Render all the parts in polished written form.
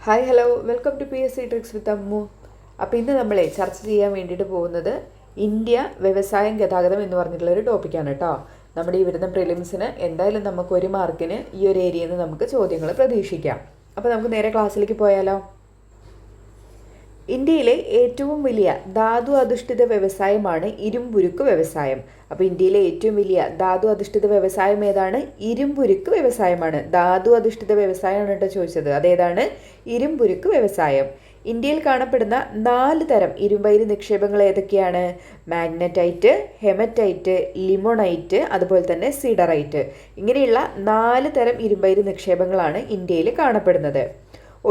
Hi hello welcome to PSC tricks with Ammu. അപ്പോൾ ഇന്ന് നമ്മൾ ചർച്ച ചെയ്യാൻ വേണ്ടിയിട്ട് പോകുന്നത് ഇന്ത്യ വ്യവസായം ഗതാഗതം എന്ന് പറഞ്ഞിട്ടുള്ളൊരു ടോപ്പിക്കാണ് കേട്ടോ. നമ്മുടെ ഈ വരുന്ന പ്രിലിംസിന് എന്തായാലും നമുക്ക് 1 മാർക്കിന് ഈ ഒരു ഏരിയയിൽ നിന്ന് നമുക്ക് ചോദ്യങ്ങൾ പ്രതീക്ഷിക്കാം. അപ്പോൾ നമുക്ക് നേരെ ക്ലാസ്സിലേക്ക് പോയാലോ. ഇന്ത്യയിലെ ഏറ്റവും വലിയ ധാതു അധിഷ്ഠിത വ്യവസായമാണ് ഇരുമ്പുരുക്ക് വ്യവസായം. അപ്പോൾ ഇന്ത്യയിലെ ഏറ്റവും വലിയ ധാതു അധിഷ്ഠിത വ്യവസായം ഏതാണ്? ഇരുമ്പുരുക്ക് വ്യവസായമാണ്. ധാതു അധിഷ്ഠിത വ്യവസായമാണ് കേട്ടോ ചോദിച്ചത്. അതേതാണ്? ഇരുമ്പുരുക്ക് വ്യവസായം. ഇന്ത്യയിൽ കാണപ്പെടുന്ന 4 തരം ഇരുമ്പയിര് നിക്ഷേപങ്ങൾ ഏതൊക്കെയാണ്? മാഗ്നറ്റൈറ്റ്, ഹെമറ്റൈറ്റ്, ലിമോണൈറ്റ്, അതുപോലെ തന്നെ സീഡറൈറ്റ്. ഇങ്ങനെയുള്ള 4 തരം ഇരുമ്പയിര് നിക്ഷേപങ്ങളാണ് ഇന്ത്യയിൽ കാണപ്പെടുന്നത്.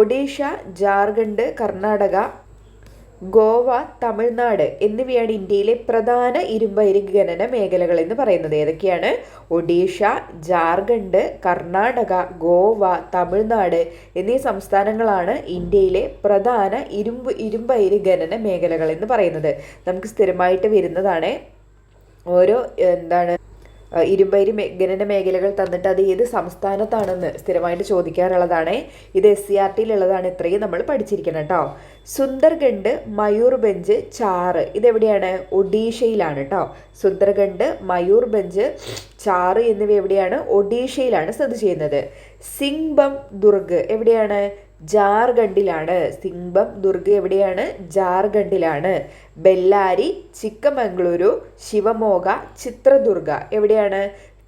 ഒഡീഷ, ജാർഖണ്ഡ്, കർണാടക, ഗോവ, തമിഴ്നാട് എന്നിവയാണ് ഇന്ത്യയിലെ പ്രധാന ഇരുമ്പയിര് ഖനന മേഖലകൾ എന്ന് പറയുന്നത്. ഏതൊക്കെയാണ്? ഒഡീഷ, ജാർഖണ്ഡ്, കർണാടക, ഗോവ, തമിഴ്നാട് എന്നീ സംസ്ഥാനങ്ങളാണ് ഇന്ത്യയിലെ പ്രധാന ഇരുമ്പയിര് ഖനന മേഖലകൾ എന്ന് പറയുന്നത്. നമുക്ക് സ്ഥിരമായിട്ട് വരുന്നതാണ് ഓരോ ഇരുമ്പയിര് ഖനന മേഖലകൾ തന്നിട്ട് അത് ഏത് സംസ്ഥാനത്താണെന്ന് സ്ഥിരമായിട്ട് ചോദിക്കാറുള്ളതാണ്. ഇത് SCRTയിലുള്ളതാണ്. ഇത്രയും നമ്മൾ പഠിച്ചിരിക്കണം കേട്ടോ. സുന്ദർഗഡ്, മയൂർഭഞ്ച്, ചാറ് ഇതെവിടെയാണ്? ഒഡീഷയിലാണ് കേട്ടോ. സുന്ദർഗഡ്, മയൂർഭഞ്ച്, ചാറ് എന്നിവ എവിടെയാണ്? ഒഡീഷയിലാണ് സ്ഥിതി ചെയ്യുന്നത്. സിംഗ്ബം ദുർഗ് എവിടെയാണ്? ജാർഖണ്ഡിലാണ്. സിംഗ്ബം ദുർഗ് എവിടെയാണ്? ജാർഖണ്ഡിലാണ്. ബെല്ലാരി, ചിക്കമംഗളൂരു, ശിവമോഗ, ചിത്രദുർഗ എവിടെയാണ്?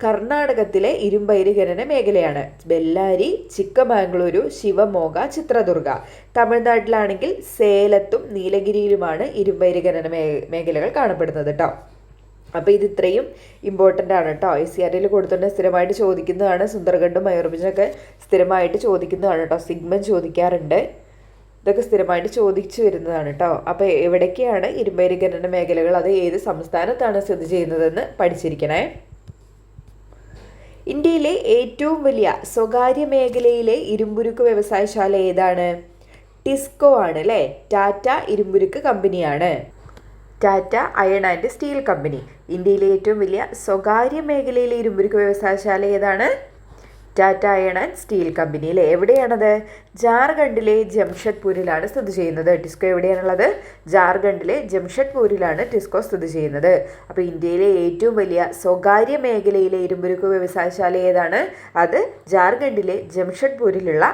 കർണാടകത്തിലെ ഇരുമ്പയിര് ഖനന മേഖലയാണ്. ബെല്ലാരി, ചിക്കമംഗളൂരു, ശിവമോഗ, ചിത്രദുർഗ. തമിഴ്നാട്ടിലാണെങ്കിൽ സേലത്തും നീലഗിരിയിലുമാണ് ഇരുമ്പയിര് ഖനന മേഖലകൾ കാണപ്പെടുന്നത് കേട്ടോ. അപ്പോൾ ഇത് ഇത്രയും ഇമ്പോർട്ടൻ്റ് ആണ് കേട്ടോ. SCRTയിൽ കൊടുത്തിട്ട് സ്ഥിരമായിട്ട് ചോദിക്കുന്നതാണ്. സുന്ദർഗഡും മയൂർഭഞ്ചൊക്കെ സ്ഥിരമായിട്ട് ചോദിക്കുന്നതാണ് കേട്ടോ. സിഗ്മൻ ചോദിക്കാറുണ്ട്. ഇതൊക്കെ സ്ഥിരമായിട്ട് ചോദിച്ചു വരുന്നതാണ് കേട്ടോ. അപ്പോൾ എവിടേക്കാണ് ഇരുമ്പയിര് ഖനന മേഖലകൾ, അത് ഏത് സംസ്ഥാനത്താണ് സ്ഥിതി ചെയ്യുന്നതെന്ന് പഠിച്ചിരിക്കണേ. ഇന്ത്യയിലെ ഏറ്റവും വലിയ സ്വകാര്യ മേഖലയിലെ ഇരുമ്പുരുക്ക് വ്യവസായശാല ഏതാണ്? ടിസ്കോ ആണ് അല്ലേ. ടാറ്റ ഇരുമ്പുരുക്ക് കമ്പനിയാണ്. Tata iron and steel company. ഇന്ത്യയിലെ ഏറ്റവും വലിയ സ്വകാര്യ മേഖലയിലെ ഇരുമ്പുരുക്ക് വ്യവസായശാല ഏതാണ്? Tata iron and steel company അല്ലേ. എവിടെയാണത്? ജാർഖണ്ഡിലെ ജംഷഡ്പൂരിലാണ് സ്ഥിതി ചെയ്യുന്നത്. ടിസ്കോ എവിടെയാണുള്ളത്? ജാർഖണ്ഡിലെ ജംഷഡ്പൂരിലാണ് ടിസ്കോ സ്ഥിതി ചെയ്യുന്നത്. അപ്പോൾ ഇന്ത്യയിലെ ഏറ്റവും വലിയ സ്വകാര്യ മേഖലയിലെ ഇരുമ്പുരുക്ക് വ്യവസായശാല ഏതാണ്? അത് ജാർഖണ്ഡിലെ ജംഷഡ്പൂരിലുള്ള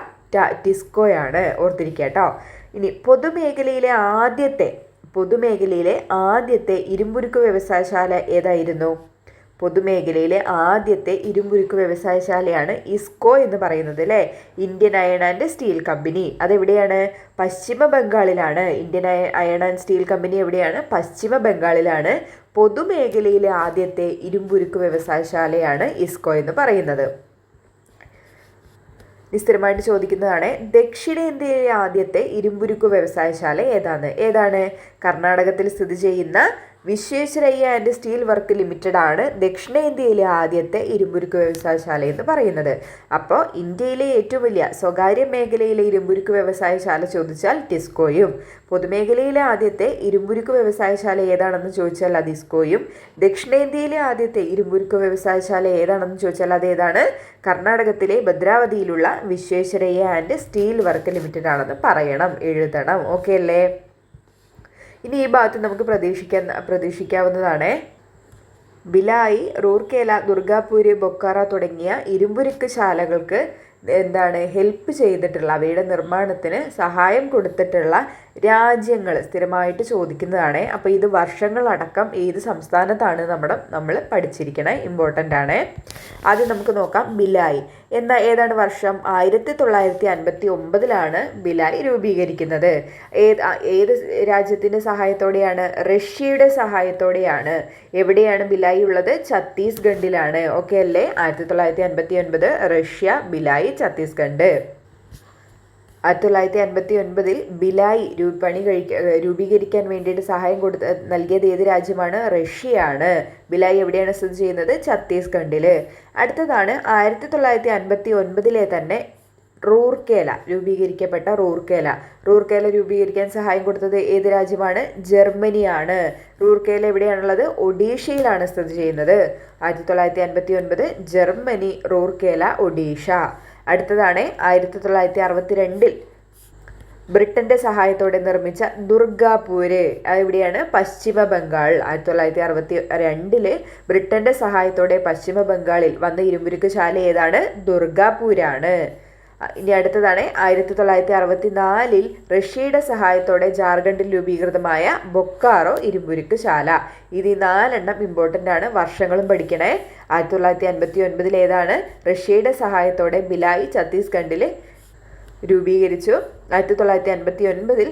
ടിസ്കോയാണ്. ഓർത്തിരിക്കുക കേട്ടോ. ഇനി പൊതുമേഖലയിലെ ആദ്യത്തെ ഇരുമ്പുരുക്ക് വ്യവസായശാല ഏതായിരുന്നു? പൊതുമേഖലയിലെ ആദ്യത്തെ ഇരുമ്പുരുക്ക് വ്യവസായശാലയാണ് ഇസ്കോ എന്ന് പറയുന്നത് അല്ലേ. Indian iron and steel company. അതെവിടെയാണ്? പശ്ചിമ ബംഗാളിലാണ്. Indian iron and steel company എവിടെയാണ്? പശ്ചിമ ബംഗാളിലാണ്. പൊതുമേഖലയിലെ ആദ്യത്തെ ഇരുമ്പുരുക്ക് വ്യവസായശാലയാണ് ഇസ്കോ എന്ന് പറയുന്നത്. സ്ഥിരമായിട്ട് ചോദിക്കുന്നതാണ്. ദക്ഷിണേന്ത്യയിലെ ആദ്യത്തെ ഇരുമ്പുരുക്ക് വ്യവസായശാല ഏതാണ്? കർണാടകത്തിൽ സ്ഥിതി ചെയ്യുന്ന Visvesvaraya and steel work limited ആണ് ദക്ഷിണേന്ത്യയിലെ ആദ്യത്തെ ഇരുമ്പുരുക്ക് വ്യവസായശാല എന്ന് പറയുന്നത്. അപ്പോൾ ഇന്ത്യയിലെ ഏറ്റവും വലിയ സ്വകാര്യ മേഖലയിലെ ഇരുമ്പുരുക്ക് വ്യവസായശാല ചോദിച്ചാൽ ടിസ്കോയും, പൊതുമേഖലയിലെ ആദ്യത്തെ ഇരുമ്പുരുക്ക് വ്യവസായശാല ഏതാണെന്ന് ചോദിച്ചാൽ അത് ഇസ്കോയും, ദക്ഷിണേന്ത്യയിലെ ആദ്യത്തെ ഇരുമ്പുരുക്ക് വ്യവസായശാല ഏതാണെന്ന് ചോദിച്ചാൽ അതേതാണ്? കർണാടകത്തിലെ ഭദ്രാവതിയിലുള്ള Visvesvaraya and steel work limited ആണെന്ന് പറയണം, എഴുതണം. ഓക്കെ അല്ലേ? ഇനി ഈ ഭാഗത്ത് നമുക്ക് പ്രതീക്ഷിക്കാവുന്നതാണ്. ഭിലായി, റൂർക്കേല, ദുർഗാപൂര്, ബൊക്കാറ തുടങ്ങിയ ഇരുമ്പുരുക്ക് ശാലകൾക്ക് ഹെൽപ്പ് ചെയ്തിട്ടുള്ള, അവയുടെ നിർമ്മാണത്തിന് സഹായം കൊടുത്തിട്ടുള്ള രാജ്യങ്ങൾ സ്ഥിരമായിട്ട് ചോദിക്കുന്നതാണ്. അപ്പോൾ ഇത് വർഷങ്ങളടക്കം ഏത് സംസ്ഥാനത്താണ് നമ്മൾ പഠിച്ചിരിക്കണേ, ഇമ്പോർട്ടൻ്റ് ആണ്. ആദ്യം നമുക്ക് നോക്കാം. ഭിലായി ഏതാണ് വർഷം? 1959 ഭിലായി രൂപീകരിക്കുന്നത്. ഏത് രാജ്യത്തിൻ്റെ സഹായത്തോടെയാണ്? റഷ്യയുടെ സഹായത്തോടെയാണ്. എവിടെയാണ് ഭിലായി ഉള്ളത്? ഛത്തീസ്ഗഡിലാണ്. ഓക്കെ അല്ലേ? 1959 റഷ്യ, ഭിലായി, ഛത്തീസ്ഗഡ്. 1959 ഭിലായി രൂപീകരിക്കാൻ വേണ്ടിയിട്ട് സഹായം നൽകിയത് ഏത് രാജ്യമാണ്? റഷ്യയാണ്. ഭിലായി എവിടെയാണ് സ്ഥിതി ചെയ്യുന്നത്? ഛത്തീസ്ഗഡിൽ. അടുത്തതാണ് 1959 തന്നെ റൂർക്കേല രൂപീകരിക്കപ്പെട്ട റൂർക്കേല രൂപീകരിക്കാൻ സഹായം കൊടുത്തത് ഏത് രാജ്യമാണ്? ജർമ്മനിയാണ്. റൂർക്കേല എവിടെയാണുള്ളത്? ഒഡീഷയിലാണ് സ്ഥിതി ചെയ്യുന്നത്. 1959 ജർമ്മനി, റൂർക്കേല, ഒഡീഷ. അടുത്തതാണ് 1962 ബ്രിട്ടന്റെ സഹായത്തോടെ നിർമ്മിച്ച ദുർഗാപൂര് എവിടെയാണ്? പശ്ചിമ ബംഗാൾ. 1962 ബ്രിട്ടന്റെ സഹായത്തോടെ പശ്ചിമ ബംഗാളിൽ വന്ന ഇരുമ്പുരുക്ക് ശാല ഏതാണ്? ദുർഗാപൂരാണ്. ഇനി അടുത്തതാണ് 1964 റഷ്യയുടെ സഹായത്തോടെ ജാർഖണ്ഡിൽ രൂപീകൃതമായ ബൊക്കാറോ ഇരുമ്പുരുക്ക് ശാല. ഇത് ഈ 4 ഇമ്പോർട്ടൻ്റ് ആണ്, വർഷങ്ങളും പഠിക്കണേ. 1959 ഏതാണ്? റഷ്യയുടെ സഹായത്തോടെ ഭിലായ് ഛത്തീസ്ഗഡിൽ രൂപീകരിച്ചു. 1959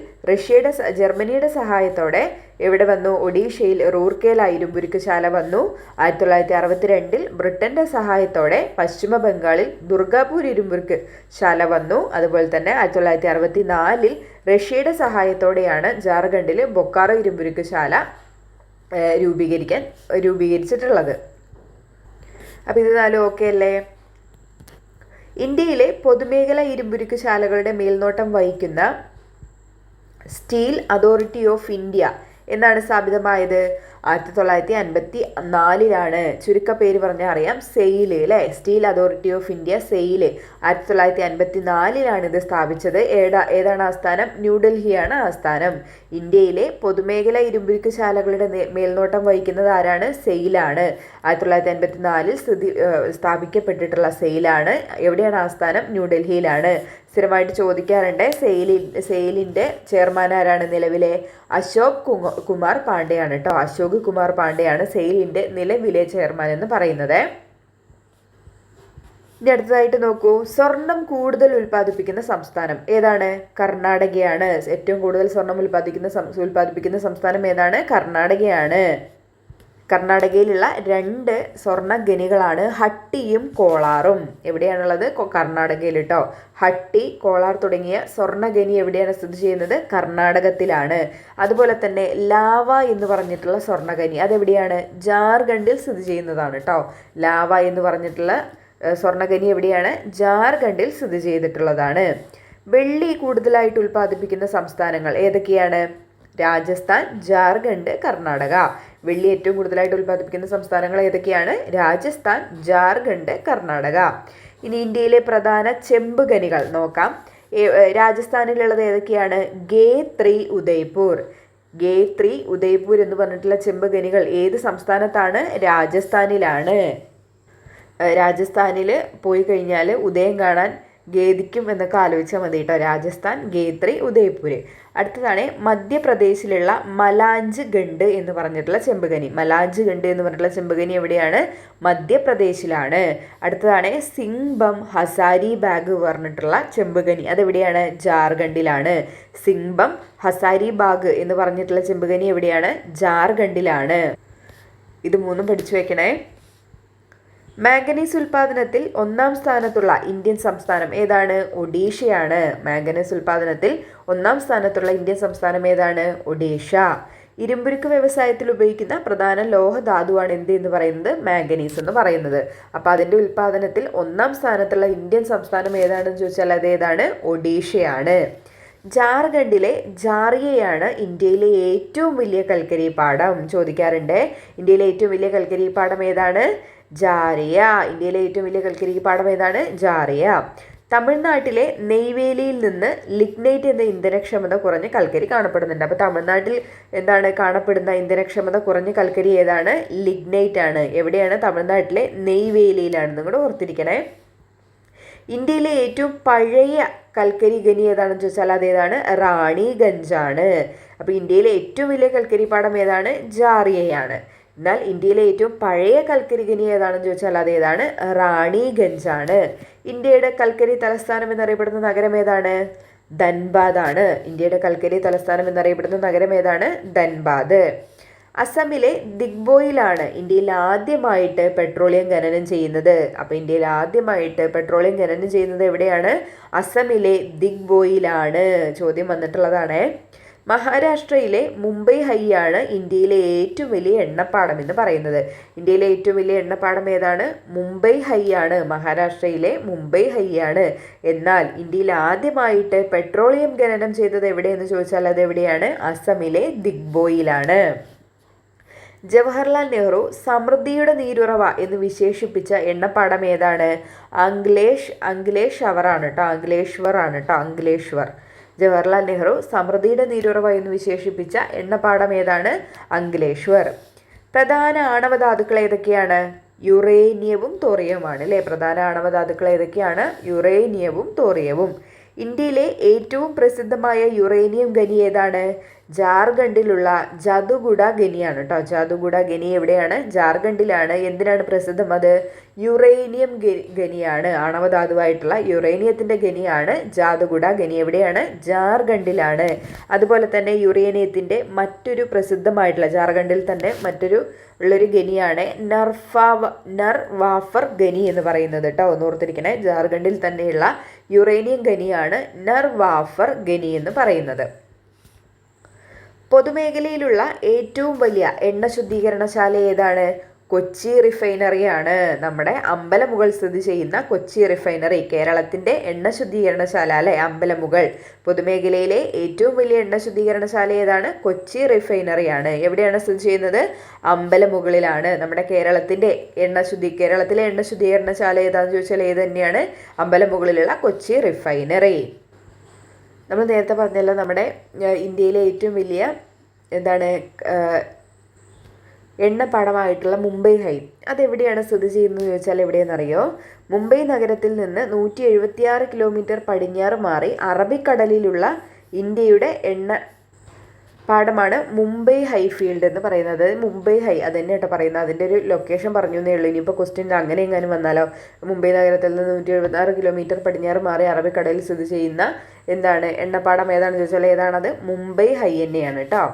ജർമ്മനിയുടെ സഹായത്തോടെ എവിടെ വന്നു? ഒഡീഷയിൽ റൂർക്കേല ഇരുമ്പുരുക്ക് ശാല വന്നു. 1962 ബ്രിട്ടന്റെ സഹായത്തോടെ പശ്ചിമ ബംഗാളിൽ ദുർഗാപൂർ ഇരുമ്പുരുക്ക് ശാല വന്നു. അതുപോലെ തന്നെ 1964 റഷ്യയുടെ സഹായത്തോടെയാണ് ജാർഖണ്ഡിൽ ബൊക്കാറോ ഇരുമ്പുരുക്ക് ശാല രൂപീകരിച്ചിട്ടുള്ളത്. അപ്പോൾ ഇത് 4 ഓക്കെ അല്ലേ? ഇന്ത്യയിലെ പൊതുമേഖലാ ഇരുമ്പുരുക്ക് ശാലകളുടെ മേൽനോട്ടം വഹിക്കുന്ന സ്റ്റീൽ അതോറിറ്റി ഓഫ് ഇന്ത്യ എന്നാണ് സ്ഥാപിതമായത്? 1954 ചുരുക്കപ്പേര് പറഞ്ഞാൽ അറിയാം, സെയിൽ അല്ലേ? Steel authority of India, sale. 1954 ഇത് സ്ഥാപിച്ചത്. ഏതാണ് ആസ്ഥാനം? ന്യൂഡൽഹിയാണ് ആസ്ഥാനം. ഇന്ത്യയിലെ പൊതുമേഖലാ ഇരുമ്പുരുക്ക് ശാലകളുടെ മേൽനോട്ടം വഹിക്കുന്നത് ആരാണ്? സെയിലാണ്. 1954 സ്ഥാപിക്കപ്പെട്ടിട്ടുള്ള സെയിലാണ്. എവിടെയാണ് ആസ്ഥാനം? ന്യൂഡൽഹിയിലാണ്. സ്ഥിരമായിട്ട് ചോദിക്കാറുണ്ട്. സെയിലിൻ്റെ ചെയർമാൻ ആരാണ് നിലവിലെ? അശോക് കുമാർ പാണ്ഡെയാണ് കേട്ടോ. അശോക് കുമാർ പാണ്ഡെയാണ് സെയിലിൻ്റെ നിലവിലെ ചെയർമാൻ എന്ന് പറയുന്നത്. ഇനി അടുത്തതായിട്ട് നോക്കൂ, സ്വർണം കൂടുതൽ ഉൽപ്പാദിപ്പിക്കുന്ന സംസ്ഥാനം ഏതാണ്? കർണാടകയാണ്. ഏറ്റവും കൂടുതൽ സ്വർണം ഉൽപ്പാദിപ്പിക്കുന്ന സംസ്ഥാനം ഏതാണ്? കർണാടകയാണ്. കർണാടകയിലുള്ള 2 സ്വർണ്ണ ഖനികളാണ് ഹട്ടിയും കോളാറും. എവിടെയാണുള്ളത്? കർണാടകയിൽ കേട്ടോ. ഹട്ടി, കോളാർ തുടങ്ങിയ സ്വർണ്ണ ഖനി എവിടെയാണ് സ്ഥിതി ചെയ്യുന്നത്? കർണാടകത്തിലാണ്. അതുപോലെ തന്നെ ലാവ എന്ന് പറഞ്ഞിട്ടുള്ള സ്വർണ്ണ ഖനി അതെവിടെയാണ്? ജാർഖണ്ഡിൽ സ്ഥിതി ചെയ്യുന്നതാണ് കേട്ടോ. ലാവ എന്ന് പറഞ്ഞിട്ടുള്ള സ്വർണ്ണ ഖനി എവിടെയാണ്? ജാർഖണ്ഡിൽ സ്ഥിതി ചെയ്തിട്ടുള്ളതാണ്. വെള്ളി കൂടുതലായിട്ട് ഉൽപ്പാദിപ്പിക്കുന്ന സംസ്ഥാനങ്ങൾ ഏതൊക്കെയാണ്? രാജസ്ഥാൻ, ജാർഖണ്ഡ്, കർണാടക. വെള്ളി ഏറ്റവും കൂടുതലായിട്ട് ഉൽപ്പാദിപ്പിക്കുന്ന സംസ്ഥാനങ്ങൾ ഏതൊക്കെയാണ്? രാജസ്ഥാൻ, ജാർഖണ്ഡ്, കർണാടക. ഇനി ഇന്ത്യയിലെ പ്രധാന ചെമ്പ് ഖനികൾ നോക്കാം. രാജസ്ഥാനിലുള്ളത് ഏതൊക്കെയാണ്? ഗേത്രി, ഉദയ്പൂർ. ഗേത്രി, ഉദയ്പൂർ എന്ന് പറഞ്ഞിട്ടുള്ള ചെമ്പ് ഖനികൾ ഏത് സംസ്ഥാനത്താണ്? രാജസ്ഥാനിലാണ്. രാജസ്ഥാനിൽ പോയി കഴിഞ്ഞാൽ ഉദയം കാണാൻ ഖേദിക്കും എന്നൊക്കെ ആലോചിച്ചാൽ മതി കേട്ടോ. രാജസ്ഥാൻ, ഗേത്രി, ഉദയ്പൂർ. അടുത്തതാണ് മധ്യപ്രദേശിലുള്ള മലാഞ്ച് ഗണ്ട് എന്ന് പറഞ്ഞിട്ടുള്ള ചെമ്പുഖനി. മലാഞ്ച് ഗണ്ട് എന്ന് പറഞ്ഞിട്ടുള്ള ചെമ്പുഖനി എവിടെയാണ്? മധ്യപ്രദേശിലാണ്. അടുത്തതാണ് സിംഗ്ബം ഹസാരി ബാഗ് പറഞ്ഞിട്ടുള്ള ചെമ്പുഖനി അതെവിടെയാണ്? ജാർഖണ്ഡിലാണ്. സിംഗ്ബം ഹസാരി ബാഗ് എന്ന് പറഞ്ഞിട്ടുള്ള ചെമ്പുഖനി എവിടെയാണ്? ജാർഖണ്ഡിലാണ്. ഇത് 3 പഠിച്ചു വെക്കണേ. മാംഗനീസ് ഉൽപാദനത്തിൽ 1-ാം സ്ഥാനത്തുള്ള ഇന്ത്യൻ സംസ്ഥാനം ഏതാണ്? ഒഡീഷയാണ്. മാംഗനീസ് ഉൽപാദനത്തിൽ 1-ാം സ്ഥാനത്തുള്ള ഇന്ത്യൻ സംസ്ഥാനം ഏതാണ്? ഒഡീഷ. ഇരുമ്പുരുക്ക് വ്യവസായത്തിൽ ഉപയോഗിക്കുന്ന പ്രധാന ലോഹധാതുവാണ് എന്ത് എന്ന് പറയുന്നത്? മാംഗനീസ് എന്ന് പറയുന്നത്. അപ്പോൾ അതിൻ്റെ ഉൽപാദനത്തിൽ 1-ാം സ്ഥാനത്തുള്ള ഇന്ത്യൻ സംസ്ഥാനം ഏതാണെന്ന് ചോദിച്ചാൽ അതേതാണ്? ഒഡീഷയാണ്. ജാർഖണ്ഡിലെ ജാറിയയാണ് ഇന്ത്യയിലെ ഏറ്റവും വലിയ കൽക്കരി പാടം. ചോദിക്കാറുണ്ട്. ഇന്ത്യയിലെ ഏറ്റവും വലിയ കൽക്കരി പാടം ഏതാണ്? ജാറിയ. ഇന്ത്യയിലെ ഏറ്റവും വലിയ കൽക്കരി പാടം ഏതാണ്? ജാറിയ. തമിഴ്നാട്ടിലെ നെയ്വേലിയിൽ നിന്ന് ലിഗ്നൈറ്റ് എന്ന ഇന്ധനക്ഷമത കുറഞ്ഞ കൽക്കരി കാണപ്പെടുന്നുണ്ട്. അപ്പോൾ തമിഴ്നാട്ടിൽ എന്താണ് കാണപ്പെടുന്ന ഇന്ധനക്ഷമത കുറഞ്ഞ കൽക്കരി ഏതാണ്? ലിഗ്നൈറ്റ് ആണ്. എവിടെയാണ്? തമിഴ്നാട്ടിലെ നെയ്വേലിയിലാണ്. നിങ്ങൾ ഓർത്തിരിക്കണേ. ഇന്ത്യയിലെ ഏറ്റവും പഴയ കൽക്കരി ഖനി ഏതാണെന്ന് ചോദിച്ചാൽ അതേതാണ്? റാണിഗഞ്ചാണ്. അപ്പോൾ ഇന്ത്യയിലെ ഏറ്റവും വലിയ കൽക്കരി പാടം ഏതാണ്? ജാറിയയാണ്. എന്നാൽ ഇന്ത്യയിലെ ഏറ്റവും പഴയ കൽക്കരി ഖനി ഏതാണെന്ന് ചോദിച്ചാൽ അതേതാണ്? റാണിഗഞ്ചാണ്. ഇന്ത്യയുടെ കൽക്കരി തലസ്ഥാനം എന്നറിയപ്പെടുന്ന നഗരം ഏതാണ്? ധൻബാദ് ആണ്. ഇന്ത്യയുടെ കൽക്കരി തലസ്ഥാനം എന്നറിയപ്പെടുന്ന നഗരം ഏതാണ്? ധൻബാദ്. അസമിലെ ദിഗ്ബോയിലാണ് ഇന്ത്യയിൽ ആദ്യമായിട്ട് പെട്രോളിയം ഖനനം ചെയ്യുന്നത്. അപ്പോൾ ഇന്ത്യയിൽ ആദ്യമായിട്ട് പെട്രോളിയം ഖനനം ചെയ്യുന്നത് എവിടെയാണ്? അസമിലെ ദിഗ്ബോയിലാണ്. ചോദ്യം വന്നിട്ടുള്ളതാണ്. മഹാരാഷ്ട്രയിലെ മുംബൈ ഹൈയാണ് ഇന്ത്യയിലെ ഏറ്റവും വലിയ എണ്ണപ്പാടം എന്ന് പറയുന്നത്. ഇന്ത്യയിലെ ഏറ്റവും വലിയ എണ്ണപ്പാടം ഏതാണ്? മുംബൈ ഹൈ ആണ്. മഹാരാഷ്ട്രയിലെ മുംബൈ ഹൈ ആണ്. എന്നാൽ ഇന്ത്യയിൽ ആദ്യമായിട്ട് പെട്രോളിയം ഖനനം ചെയ്തത് എവിടെയെന്ന് ചോദിച്ചാൽ അതെവിടെയാണ്? അസമിലെ ദിഗ്ബോയിലാണ്. ജവഹർലാൽ നെഹ്റു സമൃദ്ധിയുടെ നീരുറവ എന്ന് വിശേഷിപ്പിച്ച എണ്ണപ്പാടം ഏതാണ്? അംഗ്ലേശ്വർ ആണ് കേട്ടോ. അംഗ്ലേശ്വർ. ജവഹർലാൽ നെഹ്റു സമൃദ്ധിയുടെ നീരുറവ എന്ന് വിശേഷിപ്പിച്ച എണ്ണപ്പാടം ഏതാണ്? അങ്കലേശ്വർ. പ്രധാന ആണവധാതുക്കൾ ഏതൊക്കെയാണ്? യുറേനിയവും തോറിയവുമാണ് അല്ലേ? പ്രധാന ആണവധാതുക്കൾ ഏതൊക്കെയാണ്? യുറേനിയവും തോറിയവും. ഇന്ത്യയിലെ ഏറ്റവും പ്രസിദ്ധമായ യുറേനിയം ഖനി ഏതാണ്? ജാർഖണ്ഡിലുള്ള ജാദുഗുഡ ഖനിയാണ് കേട്ടോ. ജാദുഗുഡ ഖനി എവിടെയാണ്? ജാർഖണ്ഡിലാണ്. എന്തിനാണ് പ്രസിദ്ധം അത്? യുറേനിയം ഖനിയാണ്. ആണവധാതുവായിട്ടുള്ള യുറേനിയത്തിന്റെ ഖനിയാണ് ജാദുഗുഡ ഖനി. എവിടെയാണ്? ജാർഖണ്ഡിലാണ്. അതുപോലെ തന്നെ യുറേനിയത്തിന്റെ മറ്റൊരു പ്രസിദ്ധമായിട്ടുള്ള ജാർഖണ്ഡിൽ തന്നെ മറ്റൊരു ഉള്ളൊരു ഖനിയാണ് നർവാഫർ ഖനി എന്ന് പറയുന്നത് കേട്ടോ. ഓർത്തിരിക്കണേ, ജാർഖണ്ഡിൽ തന്നെയുള്ള യുറേനിയം ഖനിയാണ് നർവാഫർ ഖനി എന്ന് പറയുന്നത്. പൊതുമേഖലയിലുള്ള ഏറ്റവും വലിയ എണ്ണ ശുദ്ധീകരണശാല ഏതാണ്? കൊച്ചി റിഫൈനറിയാണ്. നമ്മുടെ അമ്പലമുകൾ സ്ഥിതി ചെയ്യുന്ന കൊച്ചി റിഫൈനറി കേരളത്തിന്റെ എണ്ണ ശുദ്ധീകരണശാല അല്ലെ? അമ്പലമുകൾ. പൊതുമേഖലയിലെ ഏറ്റവും വലിയ എണ്ണ ശുദ്ധീകരണശാല ഏതാണ്? കൊച്ചി റിഫൈനറിയാണ്. എവിടെയാണ് സ്ഥിതി ചെയ്യുന്നത്? അമ്പലമുകളിലാണ്. നമ്മുടെ കേരളത്തിലെ എണ്ണ ശുദ്ധീകരണശാല ഏതാണെന്ന് ചോദിച്ചാൽ ഏത് തന്നെയാണ്? അമ്പലമുകളിലുള്ള കൊച്ചി റിഫൈനറി. നമ്മൾ നേരത്തെ പറഞ്ഞല്ലോ, നമ്മുടെ ഇന്ത്യയിലെ ഏറ്റവും വലിയ എണ്ണപ്പാടമായിട്ടുള്ള മുംബൈ ഹൈ അതെവിടെയാണ് സ്ഥിതി ചെയ്യുന്നത് ചോദിച്ചാൽ എവിടെയെന്നറിയോ? മുംബൈ നഗരത്തിൽ നിന്ന് 176 കിലോമീറ്റർ പടിഞ്ഞാറ് മാറി അറബിക്കടലിലുള്ള ഇന്ത്യയുടെ പാടമാണ് മുംബൈ ഹൈ ഫീൽഡ് എന്ന് പറയുന്നത്. മുംബൈ ഹൈ അത് തന്നെ കേട്ടോ പറയുന്നത്. അതിൻ്റെ ഒരു ലൊക്കേഷൻ പറഞ്ഞു എന്നേ ഉള്ളൂ. ഇനിയിപ്പോൾ ക്വസ്റ്റ്യൻ അങ്ങനെ എങ്ങാനും വന്നാലോ? മുംബൈ നഗരത്തിൽ നിന്ന് 176 കിലോമീറ്റർ പടിഞ്ഞാറ് മാറി അറബിക്കടലിൽ സ്ഥിതി ചെയ്യുന്ന എണ്ണപ്പാടം ഏതാണെന്ന് ചോദിച്ചാൽ ഏതാണത്? മുംബൈ ഹൈ തന്നെയാണ് കേട്ടോ.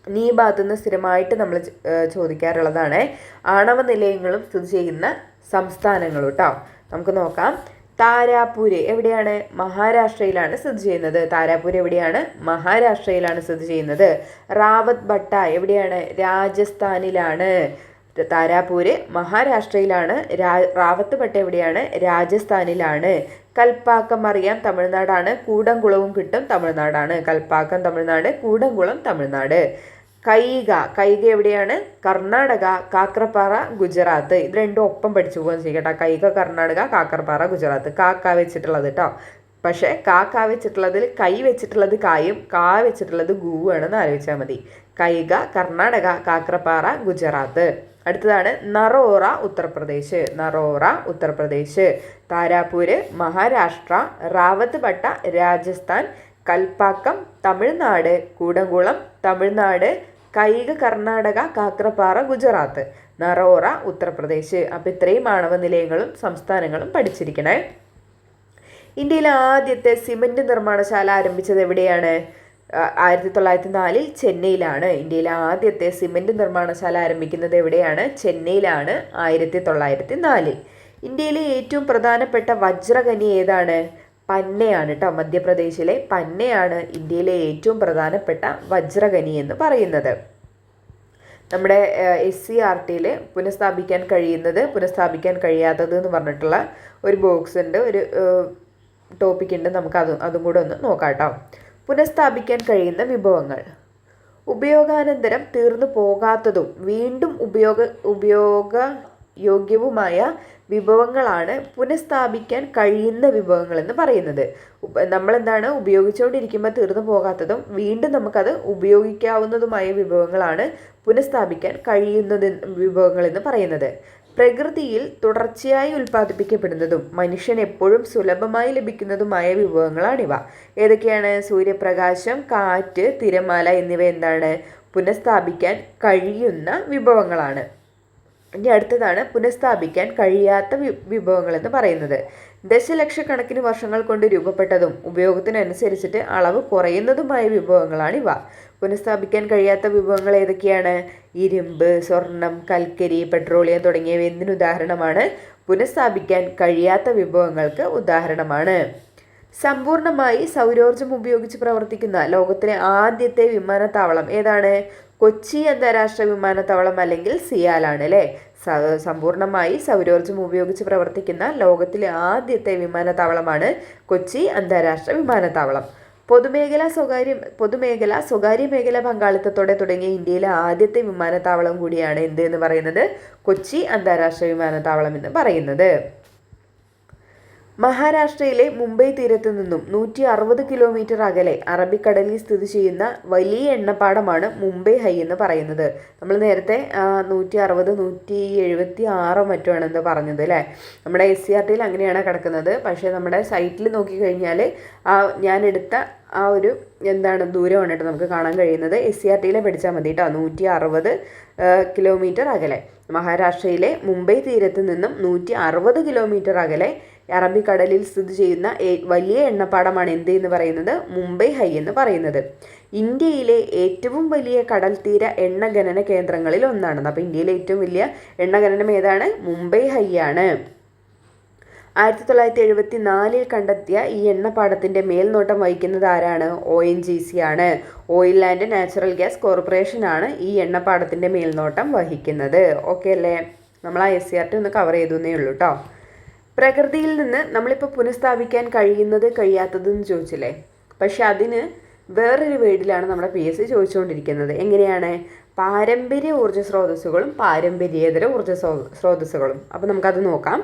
ഈ ഭാഗത്തു നിന്ന് സ്ഥിരമായിട്ട് നമ്മൾ ചോദിക്കാറുള്ളതാണ് ആണവ നിലയങ്ങളും സ്ഥിതി ചെയ്യുന്ന സംസ്ഥാനങ്ങളും കേട്ടോ. നമുക്ക് നോക്കാം. താരാപൂര് എവിടെയാണ്? മഹാരാഷ്ട്രയിലാണ് സ്ഥിതി ചെയ്യുന്നത്. താരാപൂര് എവിടെയാണ്? മഹാരാഷ്ട്രയിലാണ് സ്ഥിതി ചെയ്യുന്നത്. റാവത്ത് ഭട്ട എവിടെയാണ്? രാജസ്ഥാനിലാണ്. താരാപൂര് മഹാരാഷ്ട്രയിലാണ്. റാവത്ത് ഭട്ട എവിടെയാണ്? രാജസ്ഥാനിലാണ്. കൽപ്പാക്കം അറിയാം, തമിഴ്നാടാണ്. കൂടംകുളവും കിട്ടും, തമിഴ്നാടാണ്. കൽപ്പാക്കം തമിഴ്നാട്, കൂടംകുളം തമിഴ്നാട്. കൈഗ എവിടെയാണ്? കർണാടക. കാക്രപ്പാറ ഗുജറാത്ത്. ഇത് രണ്ടും ഒപ്പം പഠിച്ചു പോകാൻ ചെയ്യട്ടോ. കൈഗ കർണാടക, കാക്രപ്പാറ ഗുജറാത്ത്. കാക്ക വെച്ചിട്ടുള്ളത് കേട്ടോ. പക്ഷേ കാക്ക വെച്ചിട്ടുള്ളതിൽ കൈ വെച്ചിട്ടുള്ളത് കായും കാ വെച്ചിട്ടുള്ളത് ഗൂവാണെന്ന് ആലോചിച്ചാൽ മതി. കൈഗ കർണാടക, കാക്രപ്പാറ ഗുജറാത്ത്. അടുത്തതാണ് നറോറ ഉത്തർപ്രദേശ്. നറോറ ഉത്തർപ്രദേശ്. താരാപൂര് മഹാരാഷ്ട്ര, റാവത്ത് ഭട്ട രാജസ്ഥാൻ, കൽപ്പാക്കം തമിഴ്നാട്, കൂടംകുളം തമിഴ്നാട്, കൈഗ കർണാടക, കാക്രപ്പാറ ഗുജറാത്ത്, നറോറ ഉത്തർപ്രദേശ്. അപ്പം ഇത്രയും ആണവ നിലയങ്ങളും സംസ്ഥാനങ്ങളും പഠിച്ചിരിക്കണേ. ഇന്ത്യയിലെ ആദ്യത്തെ സിമന്റ് നിർമ്മാണശാല ആരംഭിച്ചത് എവിടെയാണ്? 1904 ചെന്നൈയിലാണ്. ഇന്ത്യയിലെ ആദ്യത്തെ സിമന്റ് നിർമ്മാണശാല ആരംഭിക്കുന്നത് എവിടെയാണ്? ചെന്നൈയിലാണ്, 1904. ഇന്ത്യയിലെ ഏറ്റവും പ്രധാനപ്പെട്ട വജ്രഖനി ഏതാണ്? പന്നയാണ് കേട്ടോ. മധ്യപ്രദേശിലെ പന്നയാണ് ഇന്ത്യയിലെ ഏറ്റവും പ്രധാനപ്പെട്ട വജ്രഖനി എന്ന് പറയുന്നത്. നമ്മുടെ SCERT പുനഃസ്ഥാപിക്കാൻ കഴിയുന്നത്, പുനഃസ്ഥാപിക്കാൻ കഴിയാത്തത് എന്ന് പറഞ്ഞിട്ടുള്ള ഒരു ബോക്സ് ഉണ്ട്, ഒരു ടോപ്പിക് ഉണ്ട്. നമുക്ക് അതും കൂടെ ഒന്ന് നോക്കാം കേട്ടോ. പുനഃസ്ഥാപിക്കാൻ കഴിയുന്ന വിഭവങ്ങൾ. ഉപയോഗാനന്തരം തീർന്നു പോകാത്തതും വീണ്ടും ഉപയോഗയോഗ്യവുമായ വിഭവങ്ങളാണ് പുനഃസ്ഥാപിക്കാൻ കഴിയുന്ന വിഭവങ്ങൾ എന്ന് പറയുന്നത്. നമ്മളെന്താണ് ഉപയോഗിച്ചുകൊണ്ടിരിക്കുമ്പോൾ തീർന്നു പോകാത്തതും വീണ്ടും നമുക്കത് ഉപയോഗിക്കാവുന്നതുമായ വിഭവങ്ങളാണ് പുനഃസ്ഥാപിക്കാൻ കഴിയുന്നത് വിഭവങ്ങൾ എന്ന് പറയുന്നത്. പ്രകൃതിയിൽ തുടർച്ചയായി ഉൽപ്പാദിപ്പിക്കപ്പെടുന്നതും മനുഷ്യന് എപ്പോഴും സുലഭമായി ലഭിക്കുന്നതുമായ വിഭവങ്ങളാണിവ. ഏതൊക്കെയാണ്? സൂര്യപ്രകാശം, കാറ്റ്, തിരമാല എന്നിവ എന്താണ്? പുനഃസ്ഥാപിക്കാൻ കഴിയുന്ന വിഭവങ്ങളാണ്. ഇനി അടുത്തതാണ് പുനഃസ്ഥാപിക്കാൻ കഴിയാത്ത വിഭവങ്ങൾ എന്ന് പറയുന്നത്. ദശലക്ഷക്കണക്കിന് വർഷങ്ങൾ കൊണ്ട് രൂപപ്പെട്ടതും ഉപയോഗത്തിനനുസരിച്ചിട്ട് അളവ് കുറയുന്നതുമായ വിഭവങ്ങളാണിവ. പുനഃസ്ഥാപിക്കാൻ കഴിയാത്ത വിഭവങ്ങൾ ഏതൊക്കെയാണ്? ഇരുമ്പ്, സ്വർണം, കൽക്കരി, പെട്രോളിയം തുടങ്ങിയവ എന്തിനുദാഹരണമാണ്? പുനഃസ്ഥാപിക്കാൻ കഴിയാത്ത വിഭവങ്ങൾക്ക് ഉദാഹരണമാണ്. സമ്പൂർണ്ണമായി സൗരോർജ്ജം ഉപയോഗിച്ച് പ്രവർത്തിക്കുന്ന ലോകത്തിലെ ആദ്യത്തെ വിമാനത്താവളം ഏതാണ്? കൊച്ചി അന്താരാഷ്ട്ര വിമാനത്താവളം അല്ലെങ്കിൽ സിയാലാണ് അല്ലേ. സമ്പൂർണ്ണമായി സൗരോർജ്ജം ഉപയോഗിച്ച് പ്രവർത്തിക്കുന്ന ലോകത്തിലെ ആദ്യത്തെ വിമാനത്താവളമാണ് കൊച്ചി അന്താരാഷ്ട്ര വിമാനത്താവളം. പൊതുമേഖല സ്വകാര്യ മേഖല പങ്കാളിത്തത്തോടെ തുടങ്ങിയ ഇന്ത്യയിലെ ആദ്യത്തെ വിമാനത്താവളം കൂടിയാണ് എന്ത് എന്ന് പറയുന്നത്? കൊച്ചി അന്താരാഷ്ട്ര വിമാനത്താവളം എന്ന് പറയുന്നത്. മഹാരാഷ്ട്രയിലെ മുംബൈ തീരത്ത് നിന്നും 160 കിലോമീറ്റർ അകലെ അറബിക്കടലിൽ സ്ഥിതി ചെയ്യുന്ന വലിയ എണ്ണപ്പാടമാണ് മുംബൈ ഹൈ എന്ന് പറയുന്നത്. നമ്മൾ നേരത്തെ 160, 176 മറ്റോ ആണ് എന്താ പറഞ്ഞത് അല്ലേ. നമ്മുടെ SCERTയിൽ അങ്ങനെയാണ് കിടക്കുന്നത്. പക്ഷേ നമ്മുടെ സൈറ്റിൽ നോക്കിക്കഴിഞ്ഞാൽ ഞാൻ എടുത്ത ആ ഒരു ദൂരമാണ് കേട്ടോ നമുക്ക് കാണാൻ കഴിയുന്നത്. SCERTയിലെ പഠിച്ചാൽ മതി കേട്ടോ. 160 കിലോമീറ്റർ അകലെ മഹാരാഷ്ട്രയിലെ മുംബൈ തീരത്ത് നിന്നും 160 കിലോമീറ്റർ അകലെ അറബിക്കടലിൽ സ്ഥിതി ചെയ്യുന്ന വലിയ എണ്ണപ്പാടമാണ് എന്ത് എന്ന് പറയുന്നത്, മുംബൈ ഹൈ എന്ന് പറയുന്നത്. ഇന്ത്യയിലെ ഏറ്റവും വലിയ കടൽ തീര എണ്ണ ഖനന കേന്ദ്രങ്ങളിൽ ഒന്നാണ്. അപ്പോൾ ഇന്ത്യയിലെ ഏറ്റവും വലിയ എണ്ണ ഖനനം ഏതാണ്, മുംബൈ ഹൈ ആണ്. 1974 കണ്ടെത്തിയ ഈ എണ്ണപ്പാടത്തിൻ്റെ മേൽനോട്ടം വഹിക്കുന്നത് ആരാണ്, ONGC ആണ്. Oil and natural gas corporation ആണ് ഈ എണ്ണപ്പാടത്തിൻ്റെ മേൽനോട്ടം വഹിക്കുന്നത്. ഓക്കെ അല്ലേ, നമ്മൾ ആ SCERT ഒന്ന് കവർ ചെയ്തേ ഉള്ളൂ കേട്ടോ. പ്രകൃതിയിൽ നിന്ന് നമ്മളിപ്പോൾ പുനഃസ്ഥാപിക്കാൻ കഴിയാത്തതെന്ന് ചോദിച്ചില്ലേ, പക്ഷെ അതിന് വേറൊരു വേർഡിലാണ് നമ്മുടെ PSC ചോദിച്ചുകൊണ്ടിരിക്കുന്നത്. എങ്ങനെയാണ്, പാരമ്പര്യ ഊർജ്ജ സ്രോതസ്സുകളും പാരമ്പര്യേതര ഊർജ്ജ സ്രോതസ്സുകളും. അപ്പോൾ നമുക്കത് നോക്കാം.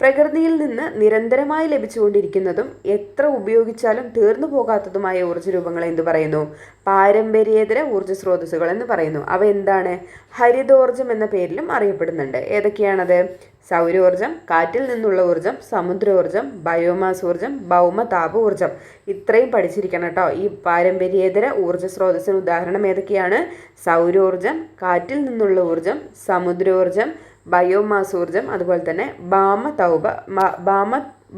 പ്രകൃതിയിൽ നിന്ന് നിരന്തരമായി ലഭിച്ചുകൊണ്ടിരിക്കുന്നതും എത്ര ഉപയോഗിച്ചാലും തീർന്നു പോകാത്തതുമായ ഊർജ്ജ രൂപങ്ങളെ എന്ത് പറയുന്നു, പാരമ്പര്യേതര ഊർജ്ജ സ്രോതസ്സുകൾ എന്ന് പറയുന്നു. അവ എന്താണ്, ഹരിതോർജ്ജം എന്ന പേരിലും അറിയപ്പെടുന്നുണ്ട്. ഏതൊക്കെയാണത്, സൗരോർജ്ജം, കാറ്റിൽ നിന്നുള്ള ഊർജ്ജം, സമുദ്രോർജ്ജം, ബയോമാസ് ഊർജ്ജം, ഭൗമതാപ ഊർജ്ജം. ഇത്രയും പഠിച്ചിരിക്കണം കേട്ടോ. ഈ പാരമ്പര്യേതര ഊർജ്ജ സ്രോതസ്സിന് ഉദാഹരണം ഏതൊക്കെയാണ്, സൗരോർജ്ജം, കാറ്റിൽ നിന്നുള്ള ഊർജ്ജം, സമുദ്രോർജ്ജം, ബയോമാസ് ഊർജ്ജം, അതുപോലെ തന്നെ